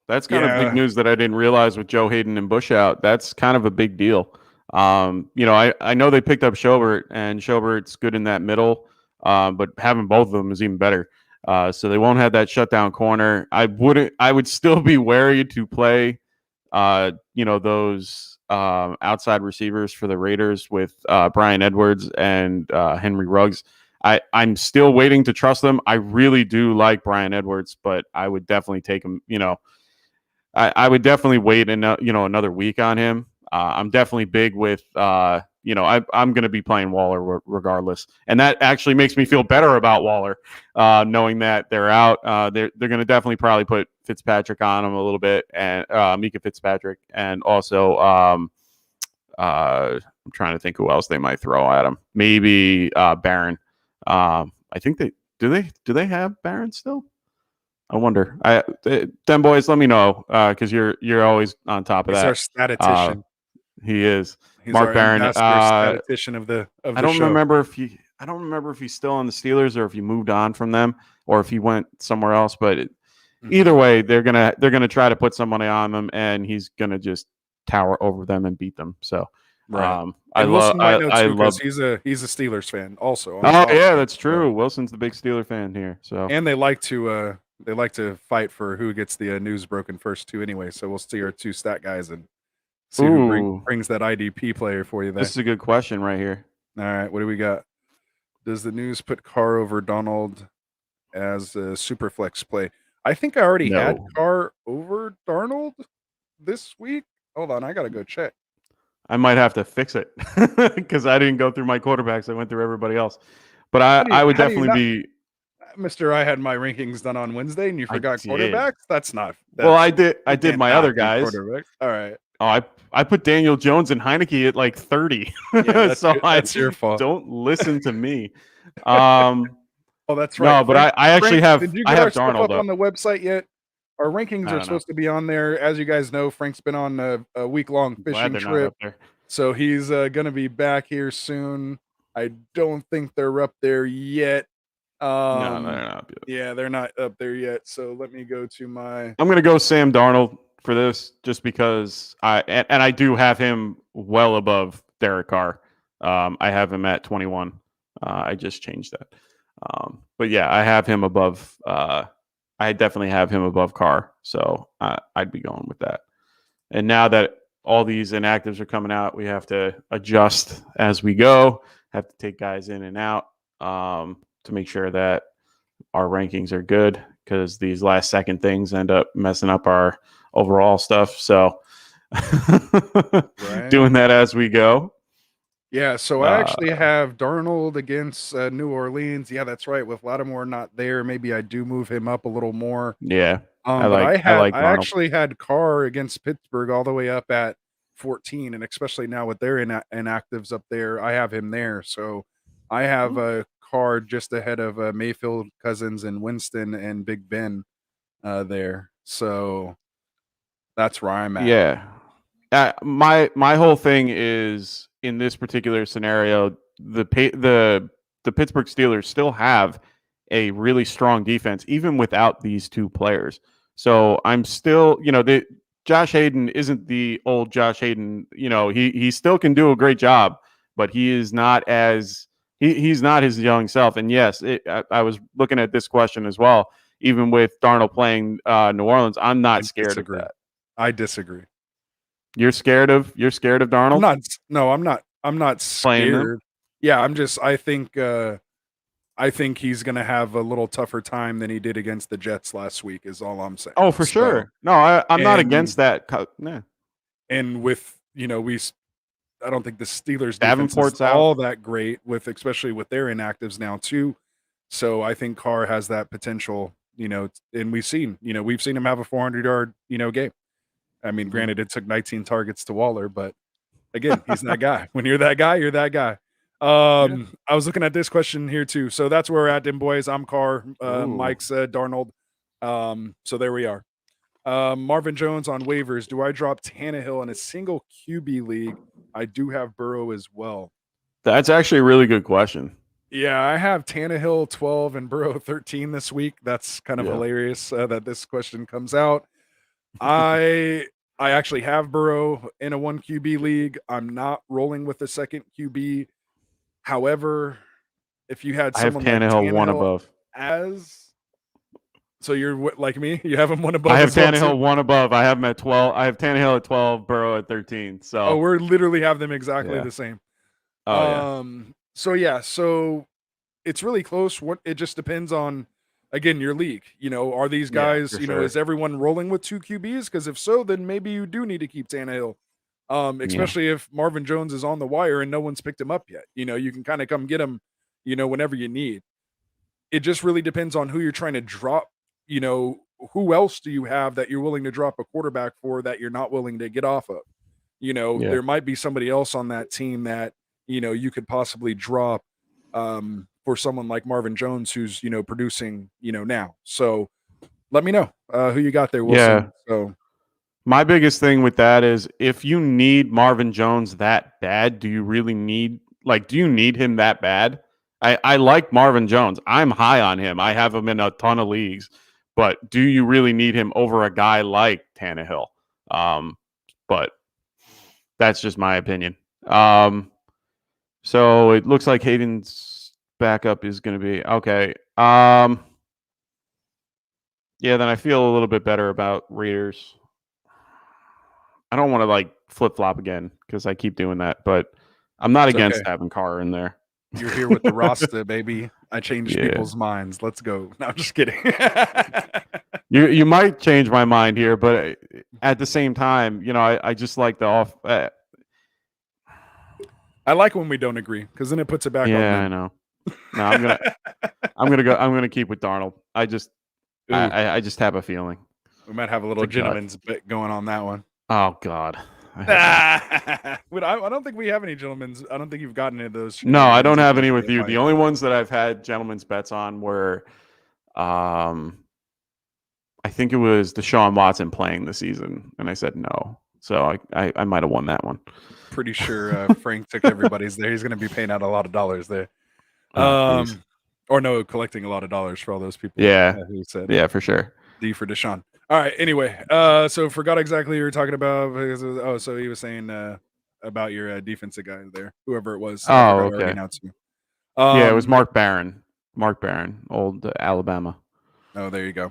that's kind of big Yeah, news that I didn't realize with Joe Hayden and Bush out. That's kind of a big deal. I know they picked up Schobert, and Schobert's good in that middle, but having both of them is even better. So they won't have that shutdown corner. I would still be wary to play, those outside receivers for the Raiders with Brian Edwards and Henry Ruggs. I'm still waiting to trust them. I really do like Brian Edwards, but I would definitely take him. I would definitely wait another week on him. I'm definitely big with I'm going to be playing Waller regardless, and that actually makes me feel better about Waller, knowing that they're out. They're going to definitely probably put Fitzpatrick on him a little bit, and Mika Fitzpatrick, and also I'm trying to think who else they might throw at him. Maybe Barron. I think do they have Barron still? I wonder. Them boys, let me know because you're always on top of he's our that. Uh, statistician. he is He's Mark our Barron. ambassador statistician of the show. I don't remember if he's still on the Steelers or if he moved on from them or if he went somewhere else. But either way, they're gonna try to put somebody on them, and he's gonna just tower over them and beat them. So, Right. I And love Wilson might know I too because love. he's a Steelers fan also on Oh top yeah, of it. that's true. Wilson's the big Steeler fan here. So And they like to fight for who gets the news broken first too anyway. So we'll see our two stat guys and see who ooh, brings that IDP player for you this there. is a good question right here. All right, what do we got? Does the news put Carr over Donald as a super flex play? I think I already had No. Carr over Darnold this week. Hold on, I gotta go check. I might have to fix it because I didn't go through my quarterbacks. I went through everybody else. But I would How do you definitely not, be. Mister? I had my rankings done on Wednesday, and you I forgot did. quarterbacks. That's not. Well, That's I you did can't my not other do guys. quarterbacks. All right. Oh, I put Daniel Jones and Heineke at like 30. Yeah, So that's your fault. don't listen to me. Um, Oh, that's right. no, but I actually Did you I get our have stuff Darnold up up. on the website yet? Our rankings I are don't know. supposed to be on there. As you guys know, Frank's been on a week-long I'm glad fishing they're not trip, up there. so he's going to be back here soon. I don't think they're up there yet. No, they're not up yet. Yeah, they're not up there yet. So let me go to my. I'm gonna go Sam Darnold for this, just because I do have him well above Derek Carr. I have him at 21. I just changed that. But yeah, I have him above. I definitely have him above Carr, so I'd be going with that. And now that all these inactives are coming out, we have to adjust as we go. Have to take guys in and out to make sure that our rankings are good, because these last second things end up messing up our overall stuff. So Right. doing that as we go. Yeah, so I actually have Darnold against New Orleans. Yeah, that's right. With Lattimore not there, maybe I do move him up a little more. Yeah, But I like I Darnold. actually had Carr against Pittsburgh all the way up at 14, and especially now with their inactives up there, I have him there. So I have a Carr just ahead of Mayfield, Cousins, and Winston and Big Ben there. So that's where I'm at. Yeah. My whole thing is, in this particular scenario, the Pittsburgh Steelers still have a really strong defense even without these two players. So I'm still, Josh Hayden isn't the old Josh Hayden. He still can do a great job, but he is not as he's not his young self. And yes, I was looking at this question as well. Even with Darnold playing New Orleans, I'm not scared of that. I disagree. You're scared of Darnold? I'm not Playing them? scared. Yeah, I think I think he's going to have a little tougher time than he did against the Jets last week. Is all I'm saying. Oh, for sure. No, I'm not against that. Nah. And with I don't think the Steelers defense Davenport's is out. all that great, especially with their inactives now too. So I think Carr has that potential, and we've seen him have a 400-yard, game. I mean, granted, it took 19 targets to Waller, but again, he's that guy. When you're that guy, you're that guy. I was looking at this question here too. So that's where we're at, them boys. I'm Carr. Mike's Darnold. So there we are. Marvin Jones on waivers. Do I drop Tannehill in a single QB league? I do have Burrow as well. That's actually a really good question. Yeah, I have Tannehill 12 and Burrow 13 this week. That's kind of hilarious that this question comes out. I actually have Burrow in a 1 QB league. I'm not rolling with the second QB. However, if you had someone like Tannehill 1 above. So you're like me? You have him 1 above? I have Tannehill 1 above. I have him at 12. I have Tannehill at 12, Burrow at 13. So we're literally have them exactly the same. So it's really close. It just depends on, again, your league. Are these guys, is everyone rolling with 2 QBs? Because if so, then maybe you do need to keep Tannehill. Especially if Marvin Jones is on the wire and no one's picked him up yet. You can kind of come get him, whenever you need. It just really depends on who you're trying to drop. Who else do you have that you're willing to drop a quarterback for that you're not willing to get off of? There might be somebody else on that team that, you could possibly drop for someone like Marvin Jones who's, producing, now. So let me know who you got there, Wilson. So my biggest thing with that is if you need Marvin Jones that bad, do you really need him that bad? I like Marvin Jones. I'm high on him. I have him in a ton of leagues. But do you really need him over a guy like Tannehill? But that's just my opinion. So it looks like Hayden's backup is going to be okay. Yeah, then I feel a little bit better about Raiders. I don't want to flip-flop again because I keep doing that, but I'm not against having Carr in there. You're here with the roster, baby. I changed people's minds. Let's go. No, I'm just kidding. You might change my mind here, but at the same time, I just like the off. I like when we don't agree because then it puts it back on them. Yeah, I know. No, I'm gonna keep with Darnold. I just have a feeling we might have a little gentleman's bit going on that one. Oh God. I don't think we have any gentlemen's. I don't think you've gotten any of those. No, I don't have any with you. The only ones that I've had gentlemen's bets on were, I think it was Deshaun Watson playing the season, and I said no. So I might have won that one. Pretty sure Frank took everybody's there. He's going to be paying out a lot of dollars there. Collecting a lot of dollars for all those people. Yeah, who said for sure. D for Deshaun. All right. Anyway, so forgot exactly what you were talking about. So he was saying about your defensive guy there, whoever it was. Oh, okay. It was Mark Barron. Mark Barron, old Alabama. Oh, there you go.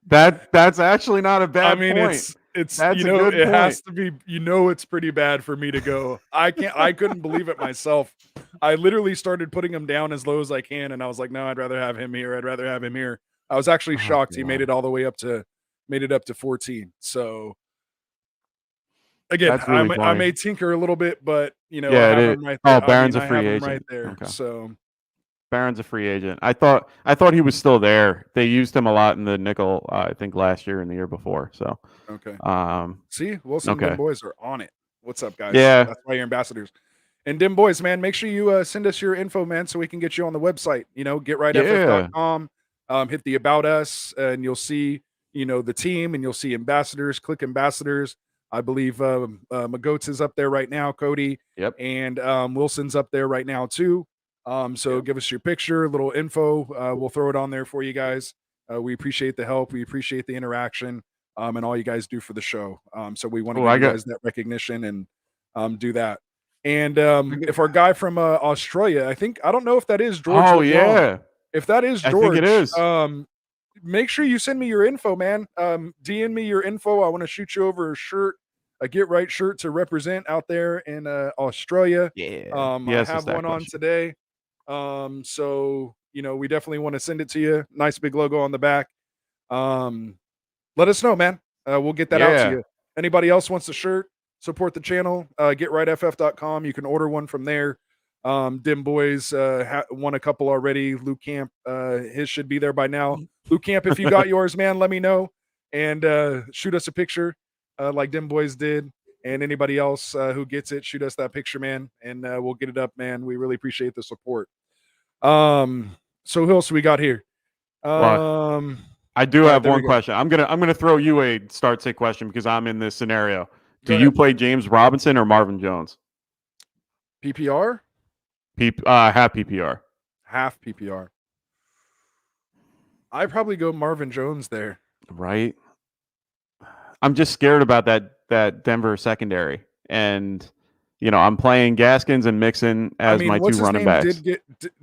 That's actually not a bad point. It's it has to be, it's pretty bad for me to go. I couldn't believe it myself. I literally started putting him down as low as I can, and I was like, no, I'd rather have him here. I'd rather have him here. I was actually shocked he made it all the way up to 14. So again, really I may tinker a little bit, but I have him right there. Barron's a free agent right there. Okay. So Barron's a free agent. I thought he was still there. They used him a lot in the nickel, I think last year and the year before. So okay. See, Wilson, them boys are on it. What's up, guys? Yeah, that's why you're ambassadors. And Dim Boys, man, make sure you send us your info, man, so we can get you on the website. GetRightFF.com. Hit the About Us, and you'll see, the team, and you'll see ambassadors. Click ambassadors. I believe Magoats is up there right now, Cody. Yep. And Wilson's up there right now too. So give us your picture, a little info. We'll throw it on there for you guys. We appreciate the help. We appreciate the interaction, and all you guys do for the show. So we want to give you guys that recognition and do that. And if our guy from Australia, I don't know if that is George. Oh, yeah. If that is George, I think it is. Make sure you send me your info, man. DM me your info. I want to shoot you over a shirt. a Get Right shirt to represent out there in Australia. Yeah. I Yes, it's have that one on question. today. So we definitely want to send it to you. Nice big logo on the back. Let us know, man. We'll get that out to Yeah. you. Anybody else wants a shirt, support the channel, getrightff.com. You can order one from there. Dim Boys won a couple already. Luke Camp, his should be there by now. Luke Camp, if you got yours, man, let me know and shoot us a picture like Dim Boys did. And anybody else who gets it, shoot us that picture, man, and we'll get it up, man. We really appreciate the support. So who else we got here? Well, I do All right, have there we one go. question. I'm gonna throw you a start sit question because I'm in this scenario. Do Go you ahead. play James Robinson or Marvin Jones? PPR? Half PPR. Half PPR. I probably go Marvin Jones there. Right. I'm just scared about that Denver secondary, and I'm playing Gaskins and Mixon as my two what's his running name backs.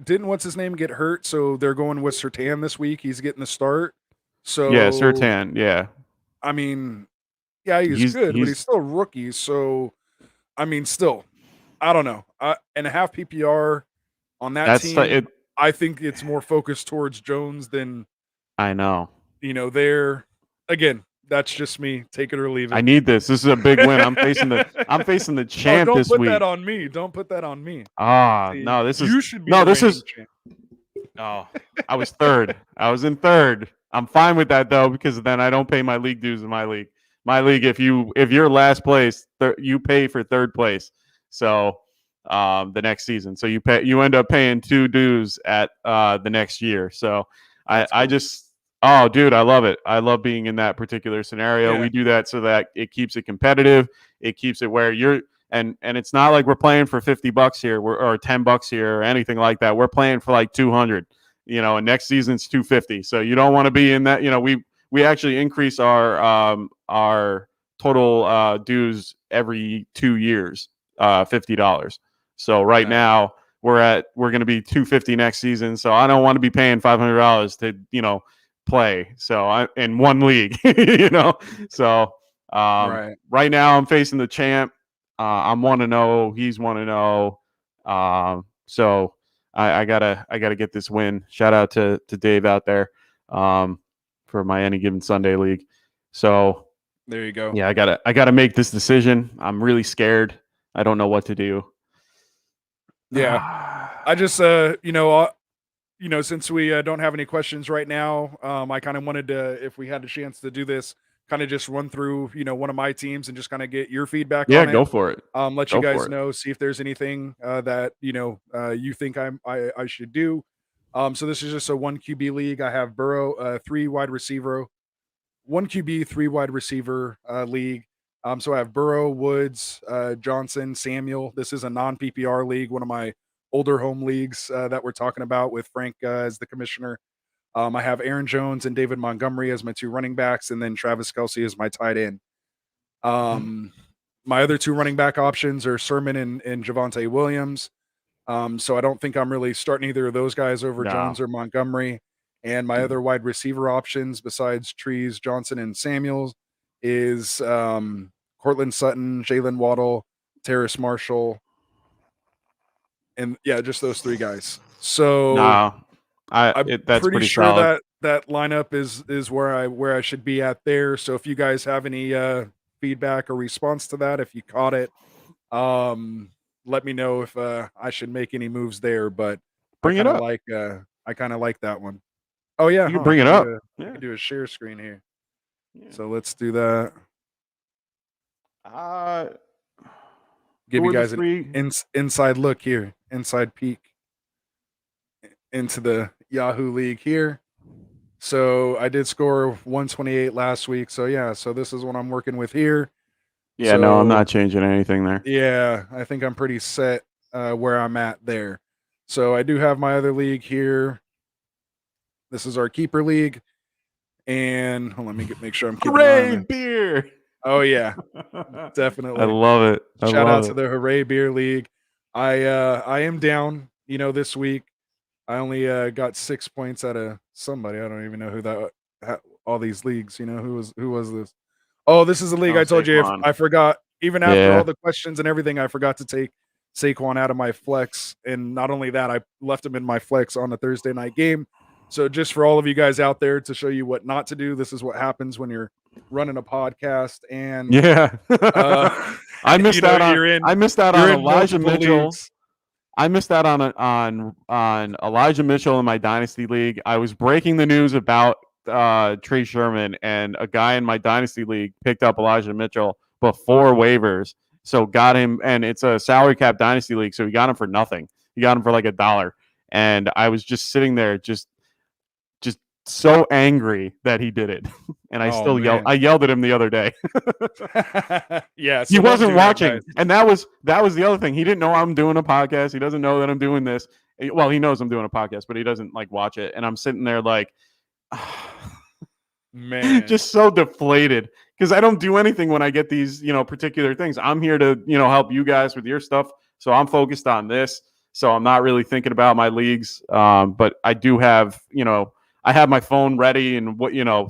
didn't what's his name get hurt? So they're going with Surtain this week. He's getting the start. Yeah, So Surtain. Yeah, yeah, he's good, but he's he's still a rookie. So still, I don't know. And a half PPR on that that's team, it. I think it's more focused towards Jones than I know. there. Again, that's just me. Take it or leave it. I need this. This is a big win. I'm facing the Oh, champ don't this put week. that on me. Don't put that on me. See, No, you should be the reigning champ. Oh, I was third. I was in third. I'm fine with that though because then I don't pay my league dues in my league. My league, if you're last place, you pay for third place. So the next season, so you end up paying 2 dues at the next year. So I just oh dude, I love it. I love being in that particular scenario. Yeah. We do that so that it keeps it competitive. It keeps it where you're and it's not like we're playing for $50 here or $10 here or anything like that. We're playing for like 200, and next season's 250. So you don't want to be in that. We actually increase our total dues every 2 years, $50. So right now we're going to be 250 next season. So I don't want to be paying $500 to play. So in one league, So right now I'm facing the champ. I'm 1-0. He's 1-0. So I gotta get this win. Shout out to Dave out there for my Any Given Sunday league. So there you go. Yeah, I gotta make this decision. I'm really scared. I don't know what to do. Yeah, I just since we don't have any questions right now, I kind of wanted to, if we had a chance to do this, kind of just run through one of my teams and just kind of get your feedback on it. Go for it. Let you guys know, see if there's anything that you think I should do. So this is just a 1 QB league. I have Burrow, 3 wide receiver, 1 QB, 3 wide receiver league. So I have Burrow, Woods, Johnson, Samuel. This is a non PPR league, one of my older home leagues that we're talking about with Frank as the commissioner. I have Aaron Jones and David Montgomery as my 2 running backs, and then Travis Kelce as my tight end. My other 2 running back options are Sermon and Javonte Williams. So I don't think I'm really starting either of those guys over Jones or Montgomery. And my other wide receiver options besides Trees, Johnson, and Samuels is Cortland Sutton, Jalen Waddle, Terrace Marshall, and just those 3 guys. So I'm pretty sure solid. that lineup is where I should be at there. So if you guys have any feedback or response to that, if you caught it, let me know if I should make any moves there. But bring it up. I kind of like that one. Oh yeah, you can bring it up. You can do a share screen here. Yeah. So let's do that. Give you guys an inside look here, inside peek into the Yahoo League here. So I did score 128 last week. So so this is what I'm working with here. Yeah, no, I'm not changing anything there. Yeah, I think I'm pretty set where I'm at there. So I do have my other league here. This is our keeper league. And hold on, let me make sure I'm keeping Hooray, beer. Oh yeah, definitely. I love it. Shout out to the Hooray Beer League. I am down, this week. I only got 6 points out of somebody. I don't even know who all these leagues, who was this? Oh, this is a league I told you I forgot even after all the questions and everything, I forgot to take Saquon out of my flex. And not only that, I left him in my flex on the Thursday night game. So just for all of you guys out there to show you what not to do, this is what happens when you're running a podcast. And I missed out on Elijah Mitchell. Leagues. I missed out on Elijah Mitchell in my dynasty league. I was breaking the news about Trey Sherman, and a guy in my dynasty league picked up Elijah Mitchell before waivers, so got him, and it's a salary cap dynasty league, so he got him for nothing. He got him for like $1, and I was just sitting there, just so angry that he did it, and I I yelled at him the other day. Yeah, so he wasn't watching, and that was the other thing. He didn't know I'm doing a podcast. He doesn't know that I'm doing this. Well, he knows I'm doing a podcast, but he doesn't like watch it. And I'm sitting there like, man, just so deflated because I don't do anything when I get these, particular things. I'm here to, help you guys with your stuff. So I'm focused on this. So I'm not really thinking about my leagues. But I do have, I have my phone ready and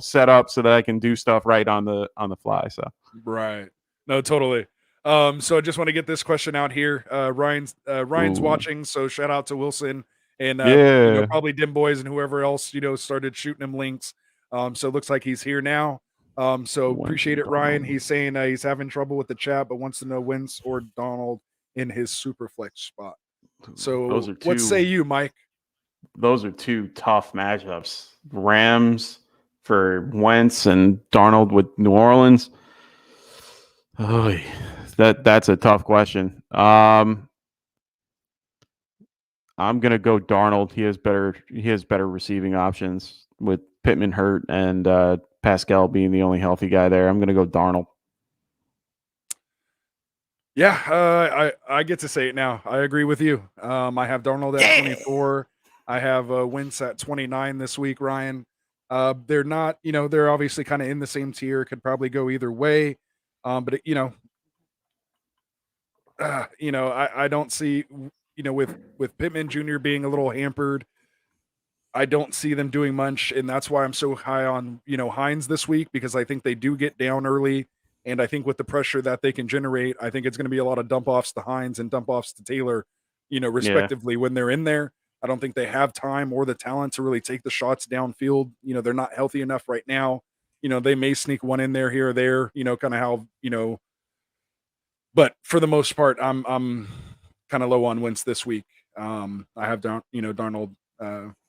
set up so that I can do stuff right on the fly. So right. No, totally. So I just want to get this question out here. Ryan's watching, so shout out to Wilson and probably Dim Boys and whoever else started shooting him links. So it looks like he's here now. So appreciate it, Ryan. He's saying he's having trouble with the chat, but wants to know Wentz or Donald in his super flex spot. So what say you, Mike? Those are two tough matchups. Rams for Wentz and Darnold with New Orleans. Oh, that's a tough question. I'm gonna go Darnold. He has better receiving options with Pittman hurt and Pascal being the only healthy guy there. I'm gonna go Darnold. Yeah, I get to say it now. I agree with you. I have Darnold at 24. I have Wentz at 29 this week, Ryan. They're not, they're obviously kind of in the same tier. Could probably go either way. But I don't see, with Pittman Jr. being a little hampered, I don't see them doing much, and that's why I'm so high on Heinz this week, because I think they do get down early, and I think with the pressure that they can generate, I think it's going to be a lot of dump offs to Heinz and dump offs to Taylor, respectively when they're in there. I don't think they have time or the talent to really take the shots downfield. They're not healthy enough right now. They may sneak one in there here or there. Kind of how But for the most part, I'm kind of low on Wentz this week. I have Darnold.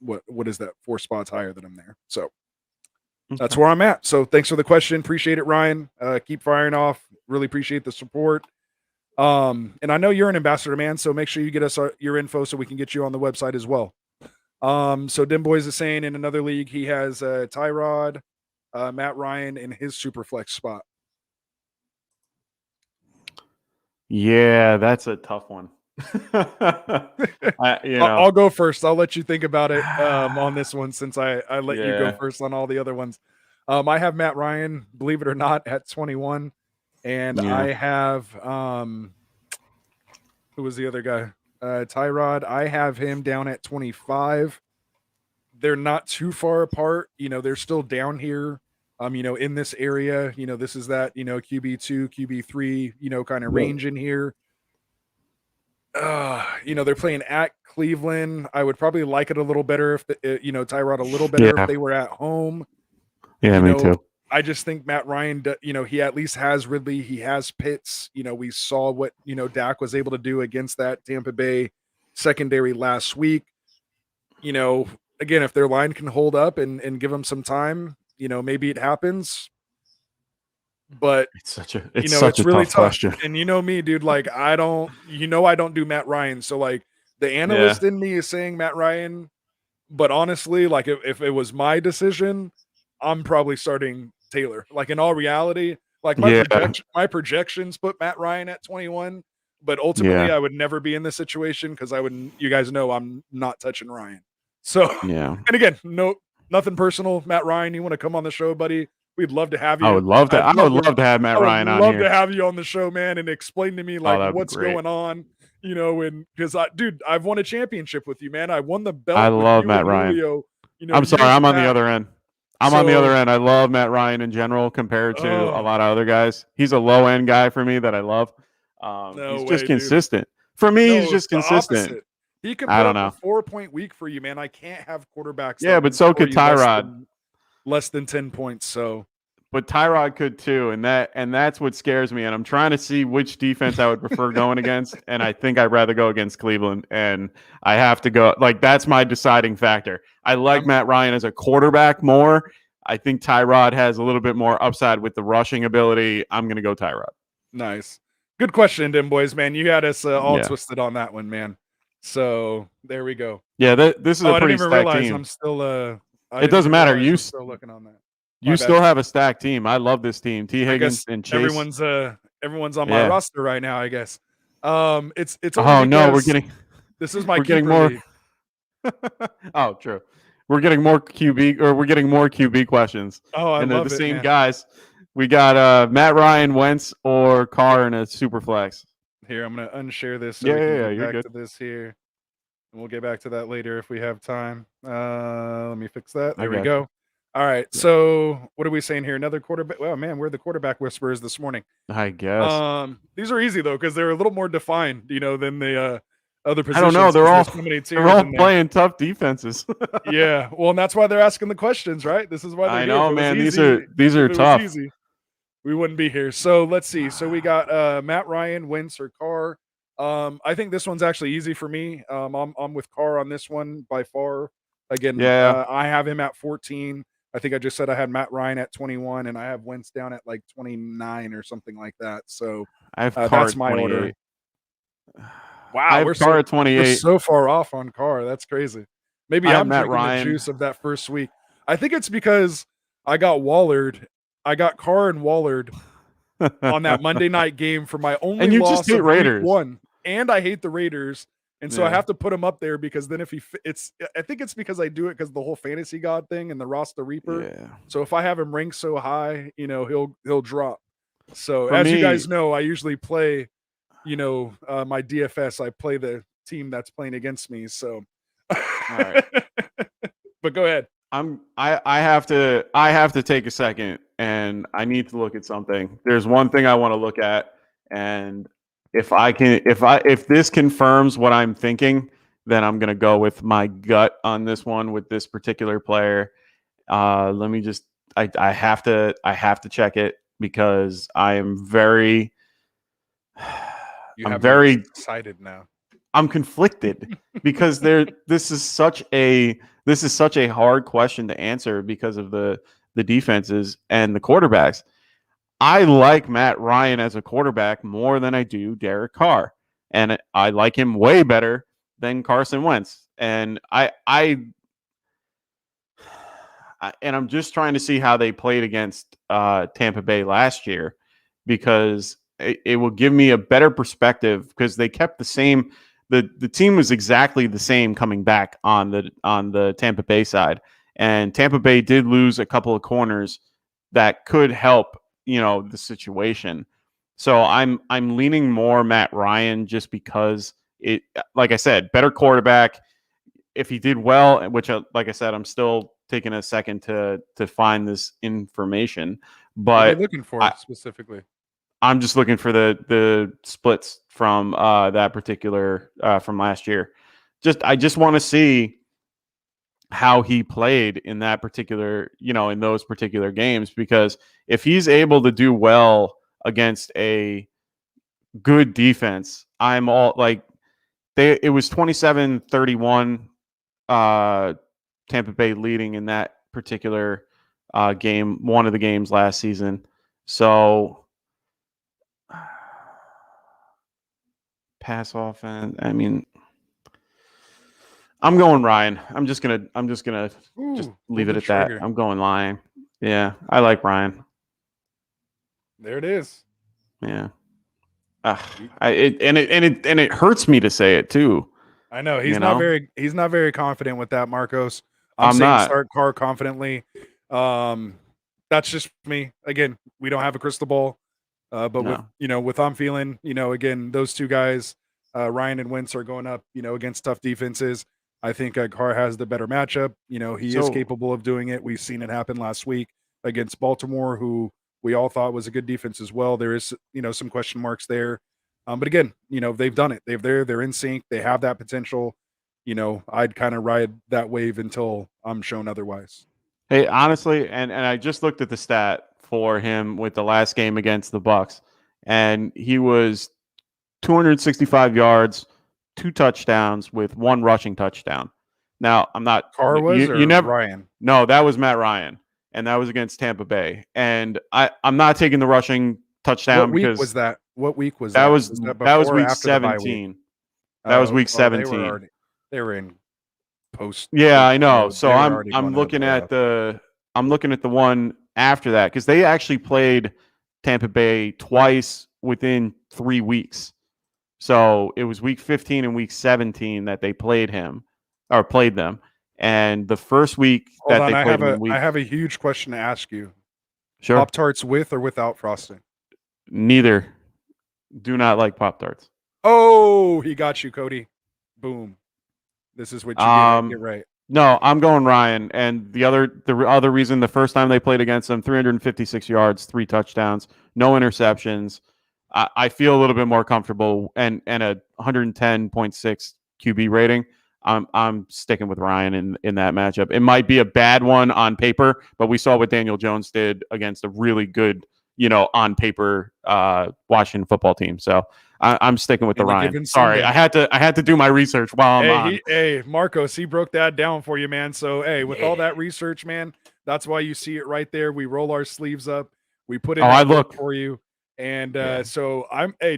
What is that? 4 spots higher than him there. So that's where I'm at. So thanks for the question. Appreciate it, Ryan. Keep firing off. Really appreciate the support. And I know you're an ambassador, man. So make sure you get us your info so we can get you on the website as well. So Dim Boys is saying in another league he has Tyrod, Matt Ryan in his super flex spot. Yeah, that's a tough one. I'll go first. I'll let you think about it on this one, since I let you go first on all the other ones. I have Matt Ryan, believe it or not, at 21, and I have who was the other guy? Tyrod. I have him down at 25. They're not too far apart. They're still down here. In this area. This is that QB2, QB3, kind of range in here. They're playing at Cleveland. I would probably like it a little better if Tyrod a little better if they were at home. Yeah, me too. I just think Matt Ryan, he at least has Ridley. He has Pitts. We saw what Dak was able to do against that Tampa Bay secondary last week. Again, if their line can hold up and give them some time, maybe it happens. But it's really tough question. And me, dude, like I don't do Matt Ryan. So like the analyst in me is saying Matt Ryan, but honestly, like if it was my decision, I'm probably starting Taylor. Like in all reality, like my projections put Matt Ryan at 21, but ultimately I would never be in this situation because you guys know I'm not touching Ryan. So and again, nothing personal. Matt Ryan, you want to come on the show, buddy? We'd love to have you. I would love to have Matt Ryan on here. I would love to have you on the show, man, and explain to me like what's going on, and because I've won a championship with you, man. I won the belt. I love Matt Ryan. I'm sorry, I'm on the other end. I'm on the other end. I love Matt Ryan in general compared to a lot of other guys. He's a low end guy for me that I love. He's just consistent. For me, he's just consistent. Opposite. He can I put don't up know. a 4-point week for you, man. I can't have quarterbacks. Yeah, but so could Tyrod. Less than 10 points. So, but Tyrod could too, and that's what scares me. And I'm trying to see which defense I would prefer going against, and I think I'd rather go against Cleveland. And I have to go. Like, that's my deciding factor. I like Matt Ryan as a quarterback more. I think Tyrod has a little bit more upside with the rushing ability. I'm going to go Tyrod. Nice. Good question, Dim Boys, man. You had us all twisted on that one, man. So there we go. Yeah, this is a pretty stacked team. I'm still. It doesn't matter. You still looking on that. You still have a stacked team. I love this team. T. Higgins and Chase. Everyone's on my roster right now, I guess. It's this is my getting more. Oh, true. We're getting more QB questions. Oh, I and they're love the it, same man. guys. We got Matt Ryan, Wentz, or Carr in a super flex. Here, I'm gonna unshare this. So you're good. To this here, and we'll get back to that later if we have time. Let me fix that. There we go. You. All right. Yeah. So what are we saying here? Another quarterback. Well, man, we're the quarterback whisperers this morning. I guess. These are easy though because they're a little more defined, than the other positions. I don't know. They're all playing tough defenses. Yeah. Well, and that's why they're asking the questions, right? This is why they're I know, man. These are tough. Easy, we wouldn't be here. So let's see. So we got Matt Ryan, Wentz, or Carr. I think this one's actually easy for me. I'm with Carr on this one by far. Again, I have him at 14. I think I just said I had Matt Ryan at 21, and I have Wentz down at like 29 or something like that. So that's my order. Wow, we're Carr at 28. We're so far off on Carr. That's crazy. Maybe I'm Matt drinking Ryan. the juice of that first week. I think it's because I got Wallard. I got Carr and Wallard on that Monday night game for my only and you loss just hate of Raiders. Week 1. And I hate the Raiders. And so I have to put him up there because then I think it's because I do it because the whole fantasy god thing and the roster reaper. Yeah. So if I have him ranked so high, he'll drop. So as you guys know, I usually play, my DFS. I play the team that's playing against me. So, all right. But go ahead. I have to take a second and I need to look at something. There's one thing I want to look at, and if this confirms what I'm thinking, then I'm gonna go with my gut on this one with this particular player. Let me just I have to check it because I am very excited now. I'm conflicted because this is such a hard question to answer because of the defenses and the quarterbacks. I like Matt Ryan as a quarterback more than I do Derek Carr, and I like him way better than Carson Wentz. And I'm just trying to see how they played against Tampa Bay last year because it will give me a better perspective because they kept the same. The team was exactly the same coming back on the Tampa Bay side, and Tampa Bay did lose a couple of corners that could help the situation. So I'm leaning more Matt Ryan just because it, like I said, better quarterback. If he did well, which like I said, I'm still taking a second to find this information. But what are you looking for specifically? I'm just looking for the splits from that particular from last year. I just want to see how he played in that particular, in those particular games, because if he's able to do well against a good defense, I'm all like it was 27-31 Tampa Bay leading in that particular game, one of the games last season. So pass offense. I mean, I'm going Ryan. I'm just gonna leave it at that. I'm going Ryan. Yeah, I like Ryan. There it is. Yeah. It hurts me to say it too. I know he's not very confident with that, Marcos. I'm saying not. Start Carr confidently. That's just me. Again, we don't have a crystal ball, but with I'm feeling, again, those two guys, Ryan and Wentz are going up, against tough defenses. I think Carr has the better matchup. He is So, capable of doing it. We've seen it happen last week against Baltimore, who we all thought was a good defense as well. There is, some question marks there. But again, they've done it. They're in sync. They have that potential. I'd kind of ride that wave until I'm shown otherwise. hey, honestly, and I just looked at the stat for him with the last game against the Bucks, and he was 265 yards, 2 touchdowns with 1 rushing touchdown. Now, I'm not Carr was you or never Ryan? No, that was Matt Ryan, and that was against Tampa Bay. And I'm not taking the rushing touchdown What week was because that? What week was that that? was Was that that was before or week after the bye week? 17. That was week Oh, they were 17. already they were in post Yeah, post I know. mode. So They were I'm already I'm going to the looking at playoffs. the one after that because they actually played Tampa Bay twice within 3 weeks. So it was week 15 and week 17 that they played them. And the first week Hold that on, they I played have him a in I week, have a huge question to ask you. sure, Pop-Tarts with or without frosting? neither do not like Pop-Tarts. Oh, he got you, Cody. Boom. This is what you get right. No, I'm going Ryan. And the other reason, the first time they played against them, 356 yards, 3 touchdowns, no interceptions. I feel a little bit more comfortable and a 110.6 QB rating. I'm sticking with Ryan in that matchup. It might be a bad one on paper, but we saw what Daniel Jones did against a really good, on paper Washington football team. So I'm sticking with the Any Ryan. given Sorry, Sunday. I had to do my research while I'm on. Hey, Marcos, he broke that down for you, man. So, hey, with all Yeah. that research, man, that's why you see it right there. We roll our sleeves up, we put in Oh, I that work look. for you. And Yeah. so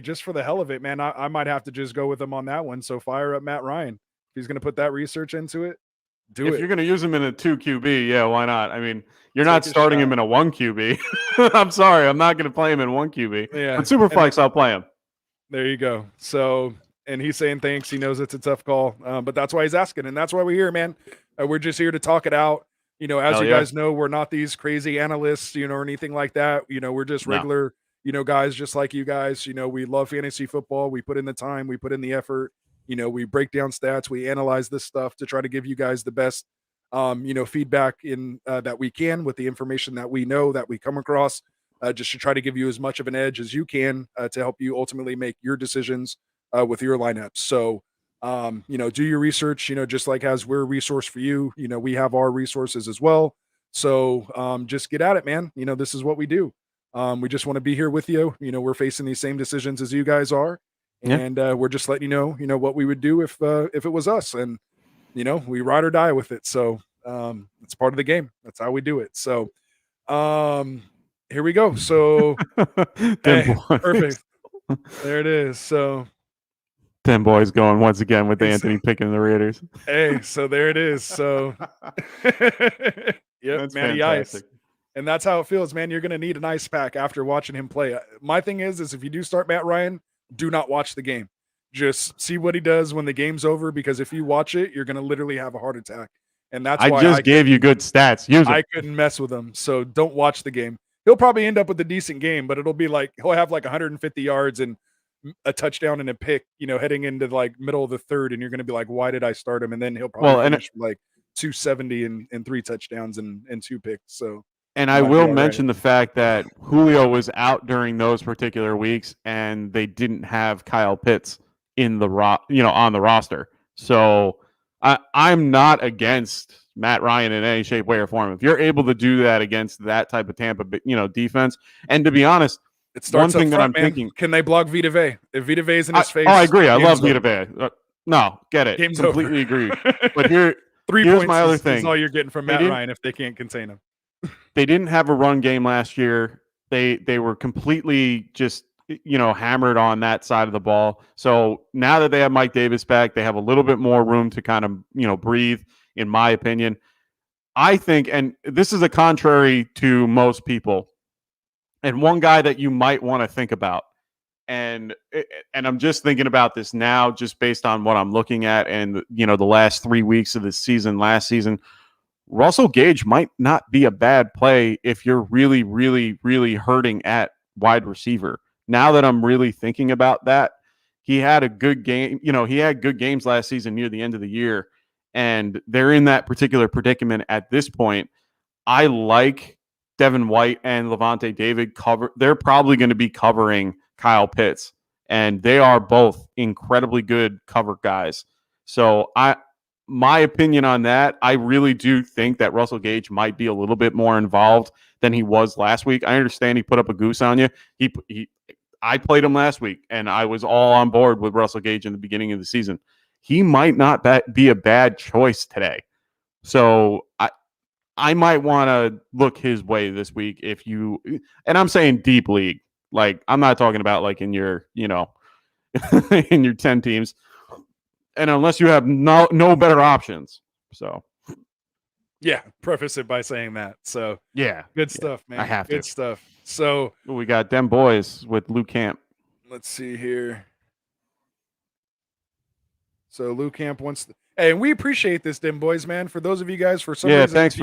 just for the hell of it, man, I might have to just go with him on that one. So fire up Matt Ryan. If he's going to put that research into it, do If it. you're going to use him in a 2 QB, yeah, why not? I mean, you're not Take a starting him shot. in a 1 QB. I'm sorry, I'm not going to play him in 1 QB. Yeah. But Superflex, I'll play him. There you go. So, and he's saying thanks. He knows it's a tough call, but that's why he's asking, and that's why we're here, man. We're just here to talk it out. As Hell you yeah. guys know, we're not these crazy analysts, or anything like that. We're just No. regular, guys just like you guys. We love fantasy football. We put in the time, we put in the effort. We break down stats, we analyze this stuff to try to give you guys the best, feedback in that we can with the information that we know that we come across. Just to try to give you as much of an edge as you can to help you ultimately make your decisions with your lineups. So, do your research, just like as we're a resource for you, we have our resources as well. So, just get at it, man. This is what we do. We just want to be here with you. We're facing these same decisions as you guys are. Yeah. And we're just letting what we would do if it was us. And, we ride or die with it. So, it's part of the game. That's how we do it. So, here we go. So, hey, perfect. There it is. So, 10 boys going once again with Anthony picking the Raiders. hey, so there it is. So, yep, That's Matty fantastic. Ice. And that's how it feels, man. You're going to need an ice pack after watching him play. My thing is if you do start Matt Ryan, do not watch the game. Just see what he does when the game's over, because if you watch it, you're going to literally have a heart attack. And that's I why just gave you good stats. Use them. I couldn't mess with him. So don't watch the game. He'll probably end up with a decent game, but it'll be like he'll have like 150 yards and a touchdown and a pick, heading into like middle of the third, and you're going to be like, why did I start him? And then he'll probably finish with like 270 and 3 touchdowns and 2 picks. So, and I will mention the fact that Julio was out during those particular weeks, and they didn't have Kyle Pitts in the on the roster. So I'm not against Matt Ryan in any shape, way, or form. If you're able to do that against that type of Tampa, defense, and to be honest, it starts one thing up front, that I'm thinking, can they block Vita Vea? If Vita Vea's in his face, I agree. I love Vita Vea. No, get it. Game's completely over. agree. But here's 3 points my other thing. Is all you're getting from Matt Ryan if they can't contain him. They didn't have a run game last year. They were completely just hammered on that side of the ball. So now that they have Mike Davis back, they have a little bit more room to kind of breathe, in my opinion. I think, and this is a contrary to most people, and one guy that you might want to think about, and I'm just thinking about this now, just based on what I'm looking at, and the last 3 weeks of the season, last season, Russell Gage might not be a bad play if you're really, really, really hurting at wide receiver. Now that I'm really thinking about that, he had a good game. He had good games last season near the end of the year, and they're in that particular predicament at this point. I like Devin White and Levante David cover. They're probably going to be covering Kyle Pitts, and they are both incredibly good cover guys. So my opinion on that, I really do think that Russell Gage might be a little bit more involved than he was last week. I understand he put up a goose on you. I played him last week, and I was all on board with Russell Gage in the beginning of the season. He might not be a bad choice today. So I might want to look his way this week if you, and I'm saying deep league. Like, I'm not talking about like in your, in your 10 teams. And unless you have no better options. So, yeah, preface it by saying that. So, yeah, good stuff, man. I have good stuff. So, we got them boys with Luke Camp. Let's see here. So, Luke Camp wants to, hey, and we appreciate this, Dim Boys, man. For those of you guys, for some reason, thanks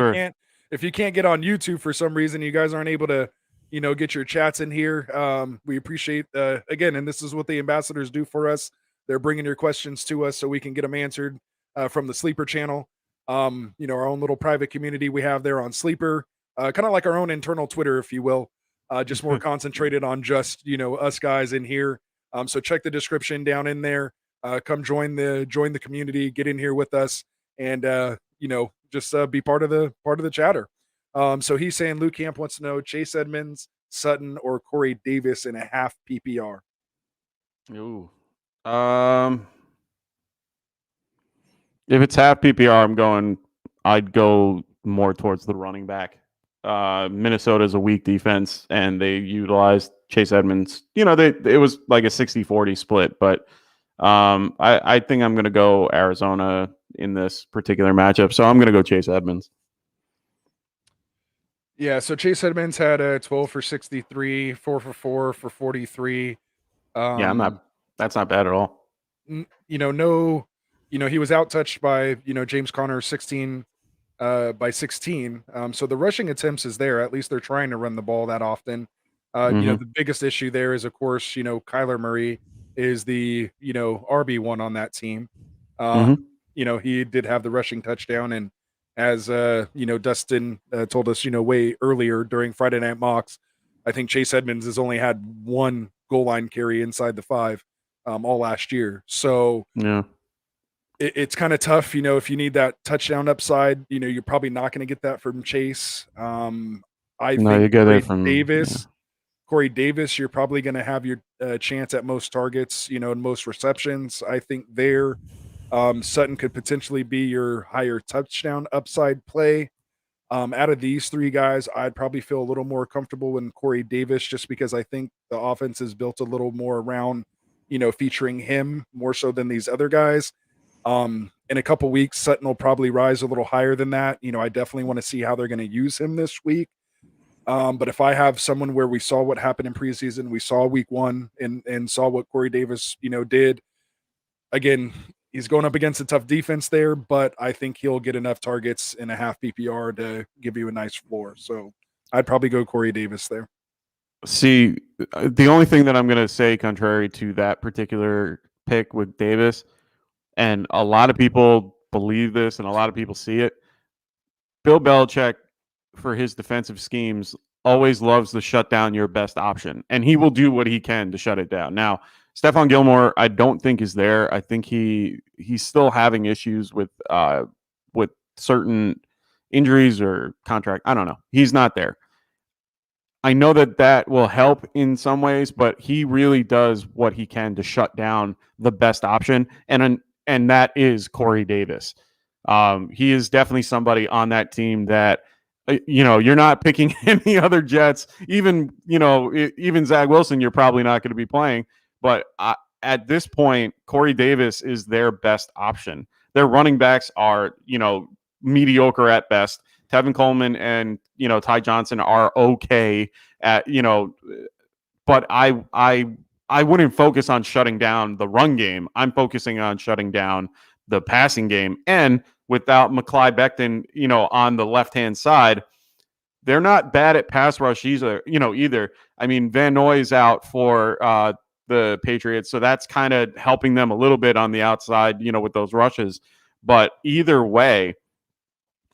if you can't get on YouTube for some reason, you guys aren't able to, get your chats in here. We appreciate, again, and this is what the ambassadors do for us. They're bringing your questions to us so we can get them answered from the Sleeper channel. Our own little private community we have there on Sleeper, kind of like our own internal Twitter, if you will, just more concentrated on just, us guys in here. So check the description down in there. Come join the community, get in here with us, and just be part of the chatter. So he's saying Luke Camp wants to know Chase Edmonds, Sutton, or Corey Davis in a half PPR. Ooh. If it's half PPR, I'd go more towards the running back. Minnesota's a weak defense, and they utilized Chase Edmonds. It was like a 60-40 split, but I think I'm going to go Arizona in this particular matchup. So I'm going to go Chase Edmonds. Yeah, so Chase Edmonds had a 12 for 63, 4 for 4 for 43. That's not bad at all. He was outtouched by, James Conner 16 by 16. So the rushing attempts is there. At least they're trying to run the ball that often. The biggest issue there is, of course, Kyler Murray is the, RB1 on that team. He did have the rushing touchdown, and as Dustin told us, way earlier during Friday Night Mocks, I think Chase Edmonds has only had one goal line carry inside the 5 all last year. So yeah, it's kind of tough, if you need that touchdown upside, you're probably not going to get that from Chase. I think you get it from Davis. Yeah. Corey Davis, you're probably going to have your chance at most targets, and most receptions. I think there. Sutton could potentially be your higher touchdown upside play. Out of these 3 guys, I'd probably feel a little more comfortable in Corey Davis, just because I think the offense is built a little more around, featuring him more so than these other guys. In a couple weeks, Sutton will probably rise a little higher than that. I definitely want to see how they're going to use him this week. But if I have someone where we saw what happened in preseason, we saw week 1 and saw what Corey Davis, did. Again, he's going up against a tough defense there, but I think he'll get enough targets in a half PPR to give you a nice floor. So I'd probably go Corey Davis there. See, the only thing that I'm going to say contrary to that particular pick with Davis, and a lot of people believe this and a lot of people see it, Bill Belichick, for his defensive schemes, always loves to shut down your best option, and he will do what he can to shut it down. Now, Stephon Gilmore, I don't think is there. I think he's still having issues with certain injuries or contract. I don't know. He's not there. I know that will help in some ways, but he really does what he can to shut down the best option, and that is Corey Davis. He is definitely somebody on that team that you're not picking any other Jets. Even Zach Wilson, you're probably not going to be playing. But at this point, Corey Davis is their best option. Their running backs are, mediocre at best. Tevin Coleman and, Ty Johnson are okay at, but I wouldn't focus on shutting down the run game. I'm focusing on shutting down the passing game. And without Mekhi Becton, on the left-hand side, they're not bad at pass rush either. I mean, Van Noy is out for the Patriots, so that's kind of helping them a little bit on the outside, with those rushes. But either way,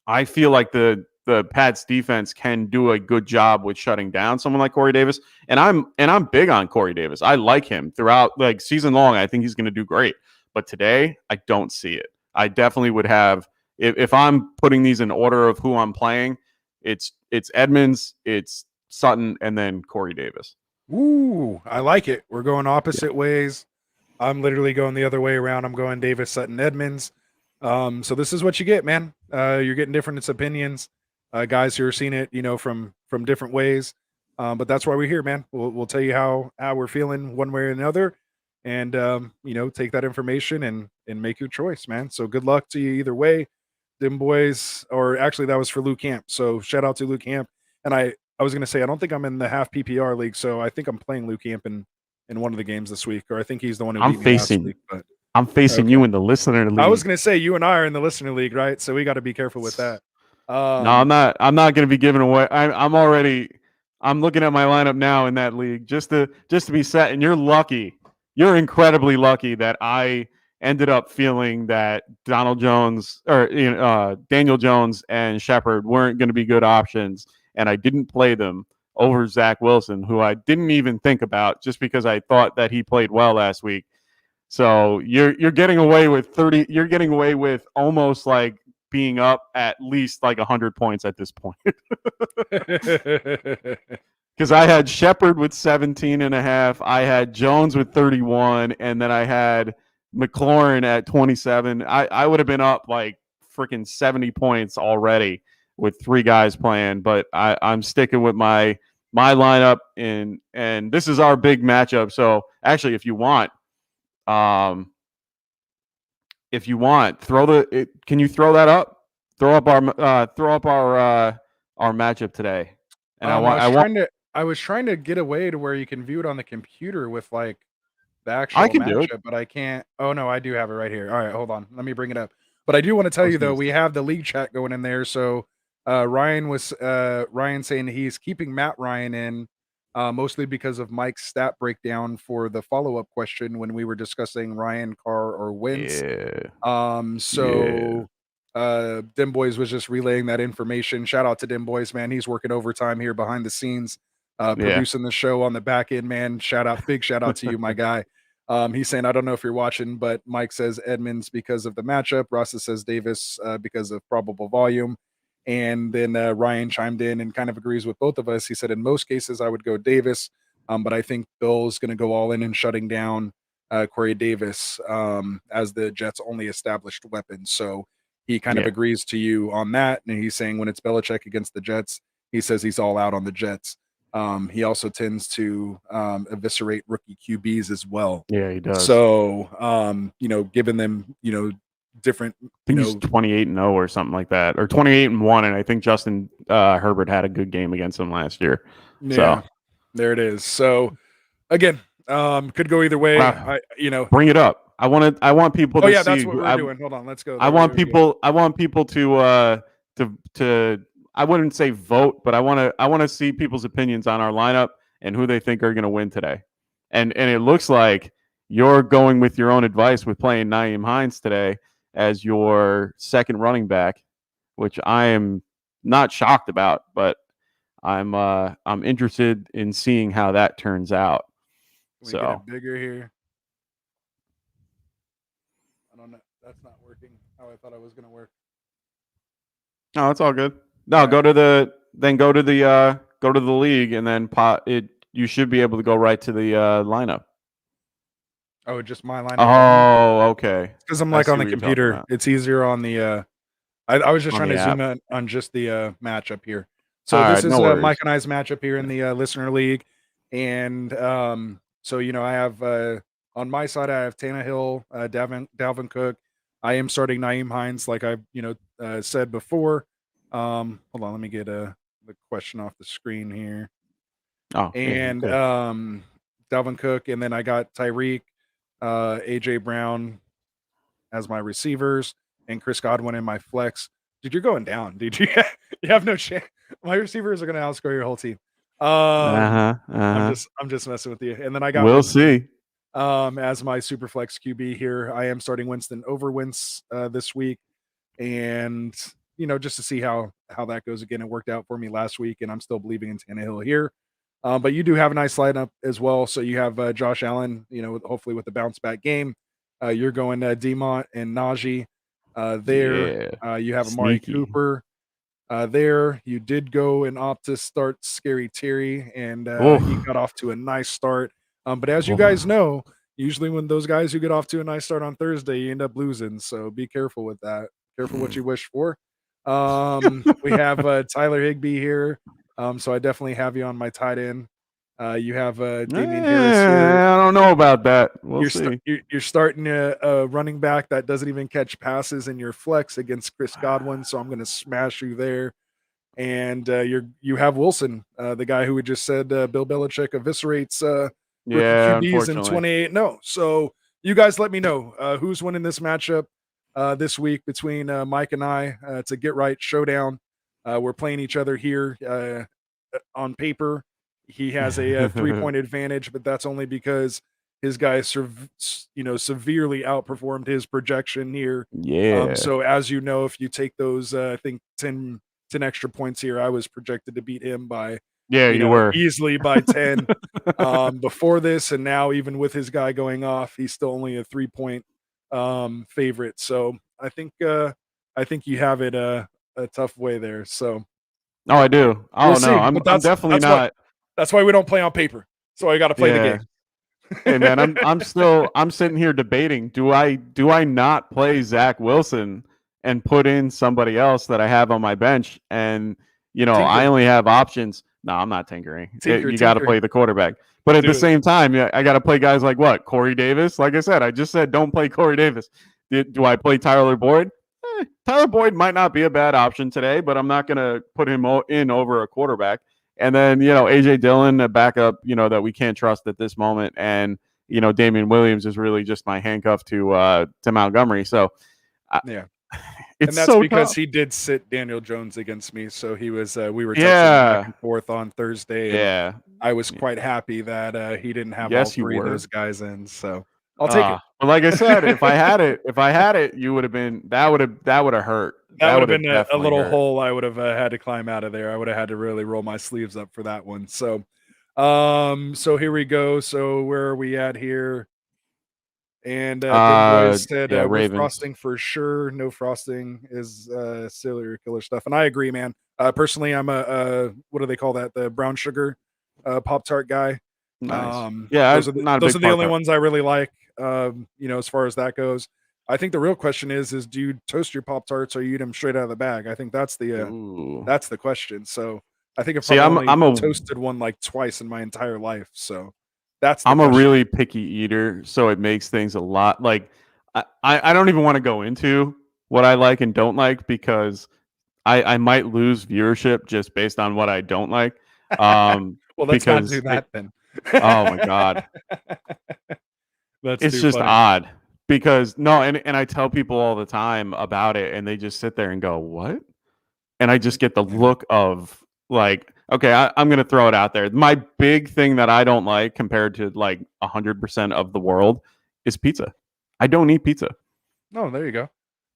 I feel like the Pats defense can do a good job with shutting down someone like Corey Davis. And I'm big on Corey Davis. I like him throughout like season long. I think he's going to do great. But today, I don't see it. I definitely would have if I'm putting these in order of who I'm playing, it's Edmonds, it's Sutton, and then Corey Davis. Ooh, I like it. We're going opposite ways. I'm literally going the other way around. I'm going Davis, Sutton, Edmonds. So this is what you get, man. You're getting different opinions, guys who are seeing it, from different ways. But that's why we're here, man. We'll tell you how we're feeling one way or another, and take that information and make your choice, man. So good luck to you either way. Them boys, or actually that was for Luke Camp. So shout out to Luke Camp. And I was gonna say I don't think I'm in the half PPR league, so I think I'm playing Luke Camp in one of the games this week, or I think he's the one who beat me last week. But I'm facing you in the listener league. I was gonna say you and I are in the listener league, right? So we got to be careful with that. No, I'm not going to be giving away. I'm looking at my lineup now in that league just to be set. And you're lucky. You're incredibly lucky that I ended up feeling that Daniel Jones and Shepard weren't going to be good options, and I didn't play them over Zach Wilson, who I didn't even think about just because I thought that he played well last week. So you're getting away with 30. You're getting away with almost like being up at least like 100 points at this point. Because I had Shepard with 17.5. I had Jones with 31. And then I had McLaurin at 27. I would have been up like freaking 70 points already with 3 guys playing. But I'm sticking with my lineup. And this is our big matchup. So actually, if you want, can you throw that up? Throw up our matchup today. And I was trying to get away to where you can view it on the computer with like the actual matchup, but I can't. Oh no, I do have it right here. All right, hold on. Let me bring it up. But I do want to tell you though, we have the league chat going in there. So Ryan saying he's keeping Matt Ryan in. Mostly because of Mike's stat breakdown for the follow-up question when we were discussing Ryan, Carr, or Wentz. Dim Boys was just relaying that information. Shout out to Dim Boys, man. He's working overtime here behind the scenes, producing the show on the back end, man. Big shout out to you, my guy. He's saying, I don't know if you're watching, but Mike says Edmonds because of the matchup. Rasta says Davis because of probable volume. And then Ryan chimed in and kind of agrees with both of us. He said, in most cases, I would go Davis, but I think Bill's going to go all in and shutting down Corey Davis as the Jets' only established weapon. So he kind of agrees to you on that. And he's saying when it's Belichick against the Jets, he says he's all out on the Jets. He also tends to eviscerate rookie QBs as well. Yeah, he does. So, giving them, different. I think he's 28-0 or something like that, or 28-1, and I think Justin Herbert had a good game against him last year. Yeah, so there it is. So again, could go either way. Bring it up. I want people to see. That's what we're doing. Hold on, let's go. I want people to I wouldn't say vote, but I want to see people's opinions on our lineup and who they think are going to win today. And it looks like you're going with your own advice with playing Naim Heinz today as your second running back, which I am not shocked about, but I'm interested in seeing how that turns out. Can we get it bigger here? I don't know. That's not working how I thought it was going to work. No, it's all good. No, go to the league and then you should be able to go right to the lineup. Oh, just my lineup. Oh, okay. Because I'm like on the computer. It's easier on the I was just trying to zoom in on just the matchup here. So this is Mike and I's matchup here in the listener league. And so I have on my side I have Tannehill, Dalvin Cook. I am starting Naim Heinz like I've said before. Hold on, let me get the question off the screen here. Dalvin Cook, and then I got Tyreek, AJ Brown as my receivers, and Chris Godwin in my flex. Dude, you're going down, dude. You have no chance. My receivers are going to outscore your whole team. I'm just messing with you. And then I got. We'll see. as my super flex QB here. I am starting Winston over Wentz this week, and just to see how that goes. Again, it worked out for me last week, and I'm still believing in Tannehill here. But you do have a nice lineup as well. So you have Josh Allen, hopefully with the bounce back game. You're going Demont and Najee there. Yeah. You have Amari Sneaky. Cooper there. You did go and opt to start Scary Terry, and he got off to a nice start. But as you guys know, usually when those guys who get off to a nice start on Thursday, you end up losing. So be careful with that. Careful what you wish for. We have Tyler Higbee here. So I definitely have you on my tight end. You have Damian Harris here. I don't know about that. We'll see. You're starting a running back that doesn't even catch passes in your flex against Chris Godwin, so I'm going to smash you there. And you have Wilson, the guy who we just said Bill Belichick eviscerates rookie QBs in 28-0. So you guys let me know who's winning this matchup this week between Mike and I. It's a get right showdown. We're playing each other here on paper. He has a 3-point advantage, but that's only because his guy severely outperformed his projection here. Yeah. So as you know, if you take those, I think 10 extra points here, I was projected to beat him by you were easily by 10 before this, and now even with his guy going off, he's still only a 3-point favorite. So I think you have it a tough way there. So I do. We'll see, no, I'm definitely not. That's why we don't play on paper. So I got to play the game. Hey man, I'm sitting here debating. Do I not play Zach Wilson and put in somebody else that I have on my bench? And I only have options. No, I'm not tinkering. You got to play the quarterback. But at the same time, I got to play guys like what? Corey Davis. Like I said, I just said don't play Corey Davis. Do I play Tyler Boyd? Tyler Boyd might not be a bad option today, but I'm not going to put him in over a quarterback. And then, AJ Dillon, a backup, that we can't trust at this moment. And, Damian Williams is really just my handcuff to Montgomery. So, yeah. It's and that's so because tough. He did sit Daniel Jones against me. So he was, we were texting back and forth on Thursday. Yeah. I was quite happy that he didn't have all three of those guys in. So I'll take it. But like I said, if I had it, you would have been, that would have hurt. That would have been a little hole I would have had to climb out of there. I would have had to really roll my sleeves up for that one. So, so here we go. So where are we at here? And Boys said with frosting for sure. No frosting is silly or killer stuff. And I agree, man. Personally, I'm a what do they call that? The brown sugar Pop-Tart guy. Nice. Those are the only ones I really like. As far as that goes. I think the real question is do you toast your Pop-Tarts or you eat them straight out of the bag? I think that's the question. So I think I'm a toasted one like twice in my entire life. So I'm a really picky eater, so it makes things a lot like I don't even want to go into what I like and don't like because I might lose viewership just based on what I don't like. Well, let's not do that then. Oh my God. It's just odd because and I tell people all the time about it and they just sit there and go, what? And I just get the look of like, okay, I'm going to throw it out there. My big thing that I don't like compared to like 100% of the world is pizza. I don't eat pizza. Oh, there you go.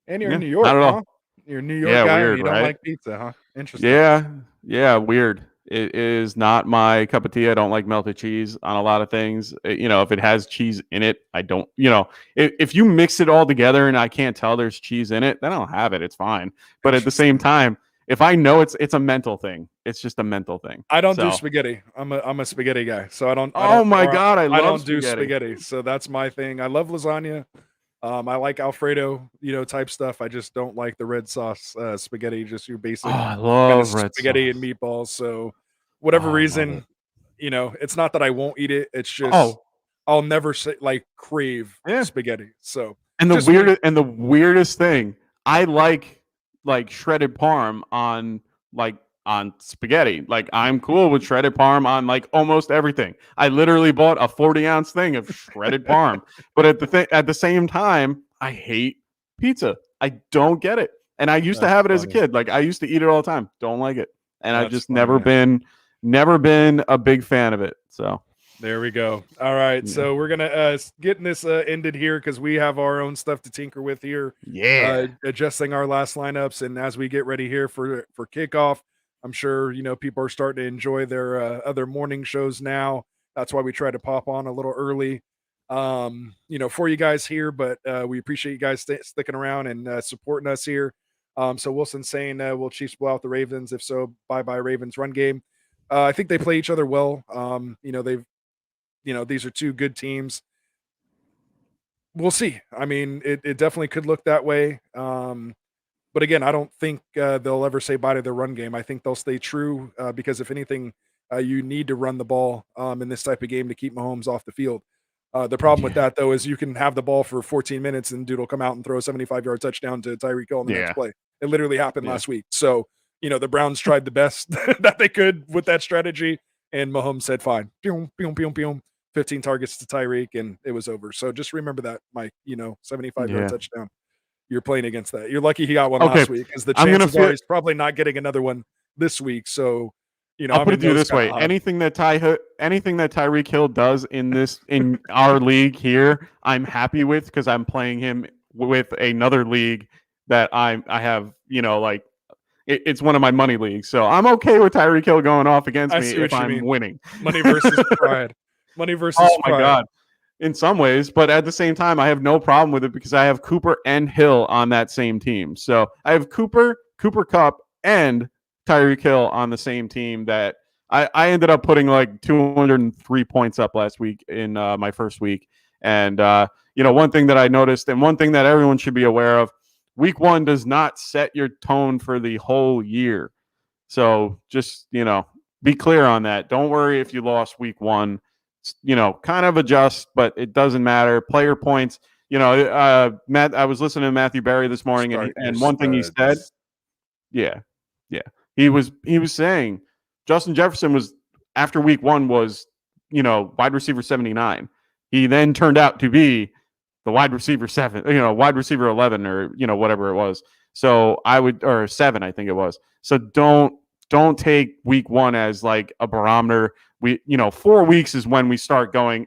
And you're in New York, huh? You're a New York guy weird, and you don't like pizza, huh? Interesting. Yeah, weird. It is not my cup of tea. I don't like melted cheese on a lot of things. If it has cheese in it, I don't, if you mix it all together and I can't tell there's cheese in it, then I'll have it. It's fine. But at the same time, if I know it's a mental thing, it's just a mental thing. I don't do spaghetti. I'm a spaghetti guy. So I don't. Oh my God. I don't do spaghetti. So that's my thing. I love lasagna. I like Alfredo, type stuff. I just don't like the red sauce spaghetti. Just your basic I love red spaghetti sauce. and meatballs. So whatever reason, it's not that I won't eat it. It's just I'll never crave spaghetti. So the weirdest thing, I like shredded parm on spaghetti. Like I'm cool with shredded parm on like almost everything. I literally bought a 40-ounce thing of shredded parm, but at the same time, I hate pizza. I don't get it. And I used to have it as a kid. Like I used to eat it all the time. Don't like it. And I've just never been a big fan of it. So There we go. All right, Yeah. so we're gonna getting this ended here because we have our own stuff to tinker with here. Yeah. Adjusting our last lineups, and as we get ready here for kickoff, I'm sure people are starting to enjoy their other morning shows now. That's why we try to pop on a little early, for you guys here. But we appreciate you guys sticking around and supporting us here. So Wilson's saying, "Will Chiefs blow out the Ravens? If so, bye bye Ravens run game." I think they play each other well. These are two good teams. We'll see. I mean, it definitely could look that way. But again, I don't think they'll ever say bye to their run game. I think they'll stay true because if anything, you need to run the ball in this type of game to keep Mahomes off the field. The problem with that, though, is you can have the ball for 14 minutes and dude will come out and throw a 75-yard touchdown to Tyreek Hill on the next play. It literally happened last week. So, the Browns tried the best that they could with that strategy, and Mahomes said, fine. Boom, boom, boom, boom. 15 targets to Tyreek, and it was over. So just remember that, Mike, 75-yard touchdown. You're playing against that. You're lucky he got one last week because the chances are he's probably not getting another one this week. So, I'll put it to you this way: anything that Tyreek Hill does in our league here, I'm happy with because I'm playing him with another league that I have. It's one of my money leagues, so I'm okay with Tyreek Hill going off against me if I'm winning. Money versus pride. Money versus pride. Oh my God. In some ways, but at the same time, I have no problem with it because I have Cooper and Hill on that same team. So I have Cooper Kupp, and Tyreek Hill on the same team that I ended up putting like 203 points up last week in my first week. And, one thing that I noticed and one thing that everyone should be aware of, week 1 does not set your tone for the whole year. So just, be clear on that. Don't worry if you lost week 1. Kind of adjust, but it doesn't matter. Player points, Matt, I was listening to Matthew Berry this morning and one thing he said, he was saying Justin Jefferson was after week 1 was, wide receiver 79. He then turned out to be the wide receiver 7, wide receiver 11 or, whatever it was. So or 7, I think it was. So don't take week 1 as like a barometer. 4 weeks is when we start going,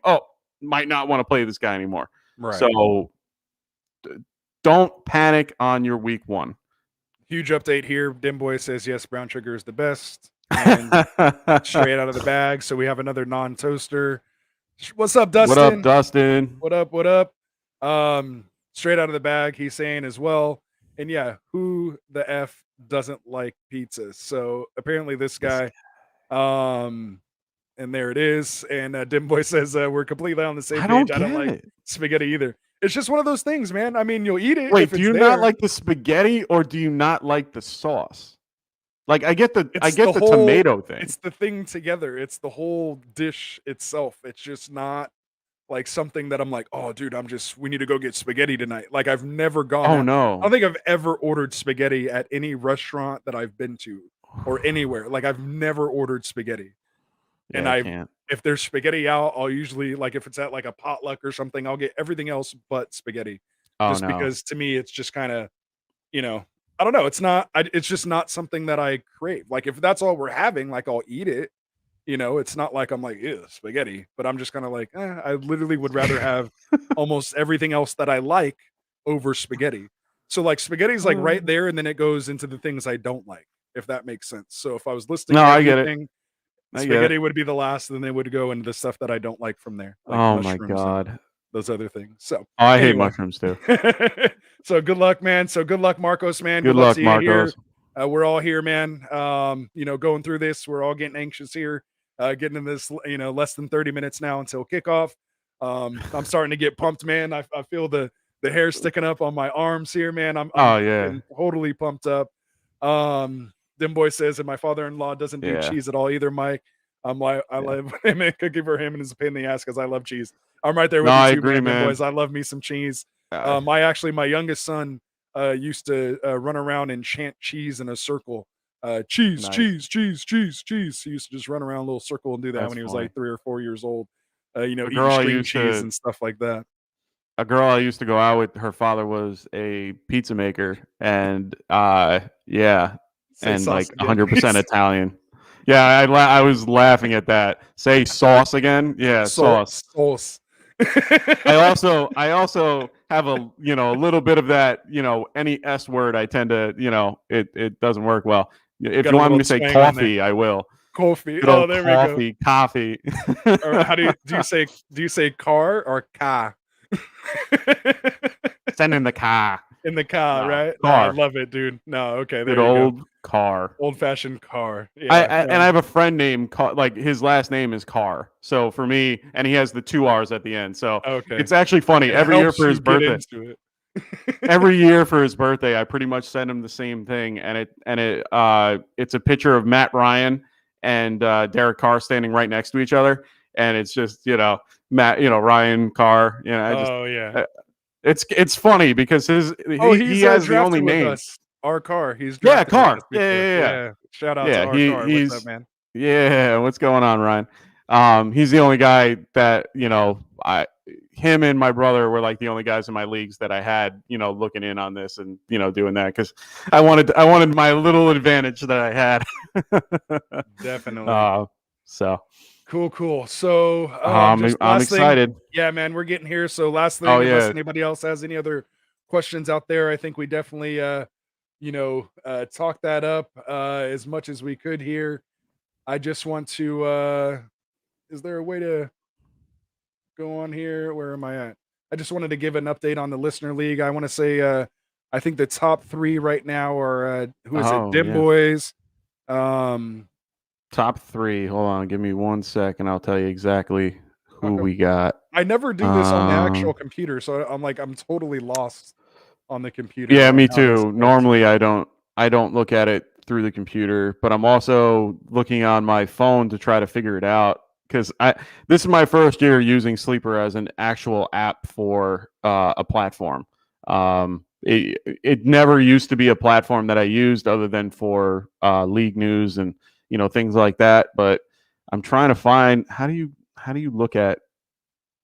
might not want to play this guy anymore. Right. So don't panic on your week 1. Huge update here. Dimboy says, yes, brown sugar is the best. And straight out of the bag. So we have another non-toaster. What's up, Dustin? What up, Dustin? What up? Straight out of the bag, he's saying as well. And yeah, who the F doesn't like pizza? So apparently this guy, and there it is. And Dimboy says we're completely on the same page. I don't like spaghetti either. It's just one of those things, man. I mean, you'll eat it. Wait, do you not like the spaghetti or do you not like the sauce? Like I get the tomato thing. It's the thing together. It's the whole dish itself. It's just not like something that I'm like, oh, dude, we need to go get spaghetti tonight. Like I've never gone. Oh no, I don't think I've ever ordered spaghetti at any restaurant that I've been to or anywhere. Like I've never ordered spaghetti. Yeah, and if there's spaghetti out, I'll usually like if it's at like a potluck or something, I'll get everything else but spaghetti. Because to me, it's just kind of, I don't know. It's just not something that I crave. Like if that's all we're having, like I'll eat it. It's not like I'm like, ew, spaghetti, but I'm just kind of like, I literally would rather have almost everything else that I like over spaghetti. So like spaghetti's like right there, and then it goes into the things I don't like, if that makes sense. So if I was listing I get it. Spaghetti would be the last, and then they would go into the stuff that I don't like from there. Like oh my God. Those other things. So I hate mushrooms too. So good luck, man. So good luck, Marcos, man. Good luck, Marcos. We're all here, man. Going through this. We're all getting anxious here. Getting in this, less than 30 minutes now until kickoff. I'm starting to get pumped, man. I feel the hair sticking up on my arms here, man. I'm totally pumped up. Dimboy says that my father-in-law doesn't do cheese at all either, Mike. I'm like, I love him and cooking for him and it's a pain in the ass because I love cheese. I'm right there with you, agree, man. Boys. I love me some cheese. My youngest son used to run around and chant cheese in a circle. Cheese. He used to just run around a little circle and do that when he was like 3 or 4 years old. Eating string cheese and stuff like that. A girl I used to go out with, her father was a pizza maker, and and like 100% Italian. Yeah, I was laughing at that. Say sauce again. Yeah, sauce. Sauce. I also have a little bit of that, any S word I tend to, it doesn't work well. If Got you a want me little to say twang on there. coffee, I will. Coffee. Good Oh, old there we go. coffee. Or how do you say car or car? Send in the car. In the car, No, right? No, I car. love it, dude. No, okay, Good there you go. old car. Old-fashioned car. I, Yeah. I and I have a friend named like his last name is Carr. So for me, and he has the 2 R's at the end. So Okay. it's actually funny. It Every year helps for his you get birthday. into it. Every year for his birthday, I pretty much send him the same thing, and it's a picture of Matt Ryan and Derek Carr standing right next to each other, and it's just Matt, Ryan Carr, Oh, yeah. it's funny because he has the only drafted with name. us. Our car. He's Yeah, drafted with us Carr. before. Yeah. Shout out to Yeah, our car. What's up, he's man? yeah. What's going on, Ryan? He's the only guy that him and my brother were like the only guys in my leagues that I had, looking in on this and doing that because I wanted my little advantage that I had. Definitely. So Cool. So I'm excited. Yeah, man, we're getting here. So last thing, Oh unless yeah. anybody else has any other questions out there, I think we definitely talk that up as much as we could here. I just want to is there a way to go on here? Where am I at? I just wanted to give an update on the listener league. I want to say I think the top 3 right now are who is it? Dim yeah. Boys. Top 3. Hold on, give me 1 second. I'll tell you exactly who we got. I never do this on the actual computer, so I'm totally lost on the computer. Yeah, me too. Normally I don't look at it through the computer, but I'm also looking on my phone to try to figure it out because this is my first year using Sleeper as an actual app for a platform. It never used to be a platform that I used other than for league news and things like that. But I'm trying to find how do you look at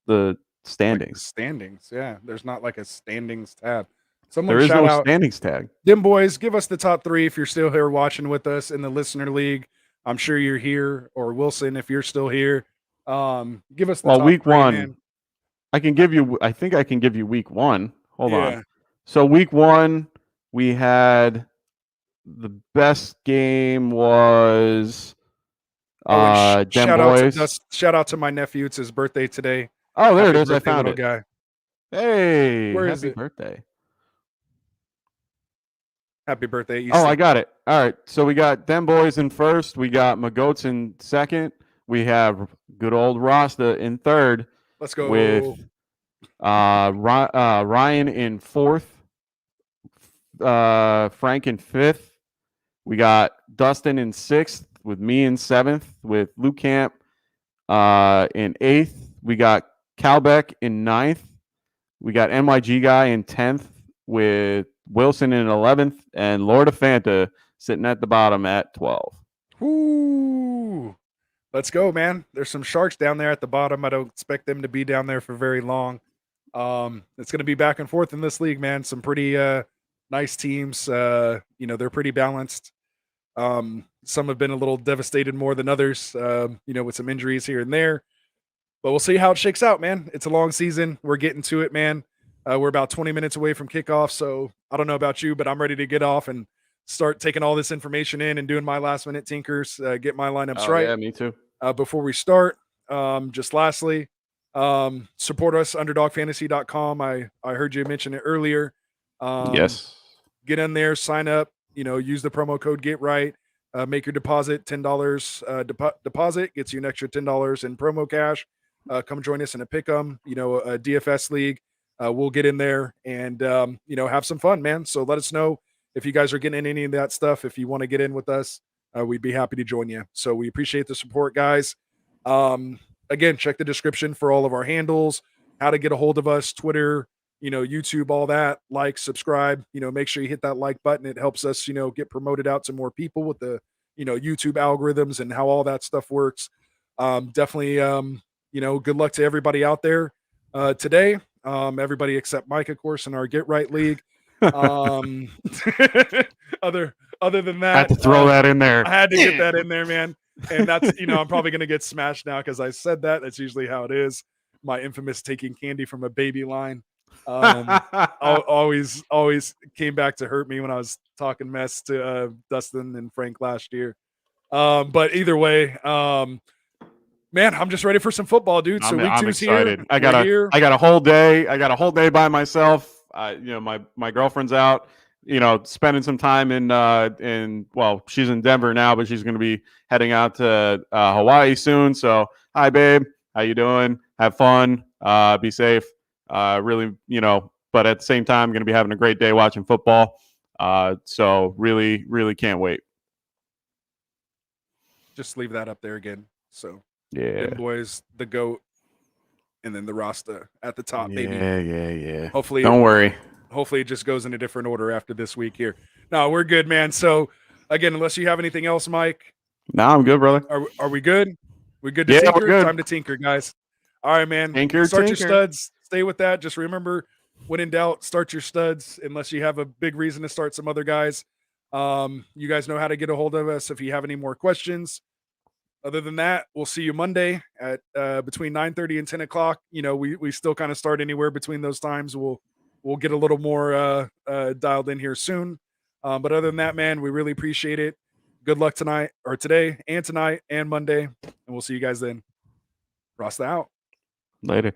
the standings? Standings, yeah. There's not like a standings tab. There is no standings tag. Dim Boys, give us the top 3 if you're still here watching with us in the listener league. I'm sure you're here, or Wilson, if you're still here. Give us the top week 3, 1. Man. I think I can give you week 1. Hold on. So week 1, we had the best game was Dem Boys. Shout out to my nephew. It's his birthday today. Oh, there it is. I found it. Guy. Hey, where happy is it? birthday. Happy birthday. I got it. All right. So we got Dem Boys in first. We got Magoats in second. We have good old Rasta in third. Let's go. With Ryan in fourth. Frank in fifth. We got Dustin in sixth with me in seventh with Luke Camp in eighth. We got Calbeck in ninth. We got NYG guy in 10th with Wilson in 11th and Lord of Fanta sitting at the bottom at 12. Ooh. Let's go, man. There's some sharks down there at the bottom. I don't expect them to be down there for very long. It's going to be back and forth in this league, man. Some pretty nice teams. They're pretty balanced. Some have been a little devastated more than others, with some injuries here and there. But we'll see how it shakes out, man. It's a long season. We're getting to it, man. We're about 20 minutes away from kickoff, so I don't know about you, but I'm ready to get off and start taking all this information in and doing my last-minute tinkers, get my lineups right. Yeah, me too. Before we start, just lastly, support us, underdogfantasy.com. I heard you mention it earlier. Yes. Get in there, sign up, use the promo code GETRIGHT. Make your deposit, $10 deposit gets you an extra $10 in promo cash. Come join us in a pick'em, a DFS league. We'll get in there and, have some fun, man. So let us know if you guys are getting in any of that stuff. If you want to get in with us, we'd be happy to join you. So we appreciate the support, guys. Again, check the description for all of our handles, how to get a hold of us, Twitter, YouTube, all that. Like, subscribe, make sure you hit that like button. It helps us, get promoted out to more people with the, YouTube algorithms and how all that stuff works. Definitely, good luck to everybody out there today. Everybody except Mike, of course, in our Get Right League. Other than that, I had to throw that in there. I had to get that in there, man. And that's, I'm probably going to get smashed now because I said that. That's usually how it is. My infamous taking candy from a baby line. Always came back to hurt me when I was talking mess to Dustin and Frank last year. But either way, man, I'm just ready for some football, dude. So week 2's excited. here. I got a whole day. I got a whole day by myself. My girlfriend's out, spending some time well, she's in Denver now, but she's going to be heading out to Hawaii soon. So, hi, babe. How you doing? Have fun. Be safe. Really, but at the same time, I'm going to be having a great day watching football. So really, really can't wait. Just leave that up there again. So, yeah, boys, the GOAT, and then the Rasta at the top, baby. Yeah. Hopefully, don't worry. Hopefully, it just goes in a different order after this week here. No, we're good, man. So, again, unless you have anything else, Mike. No, I'm good, brother. Are we good? We good to tinker? We're good. Time to tinker, guys. All right, man. Start your studs. Stay with that. Just remember, when in doubt, start your studs unless you have a big reason to start some other guys. You guys know how to get a hold of us if you have any more questions. Other than that, we'll see you Monday at between 9:30 and 10 o'clock. We still kind of start anywhere between those times. We'll get a little more dialed in here soon. But other than that, man, we really appreciate it. Good luck today and Monday. And we'll see you guys then. Rasta out. Later.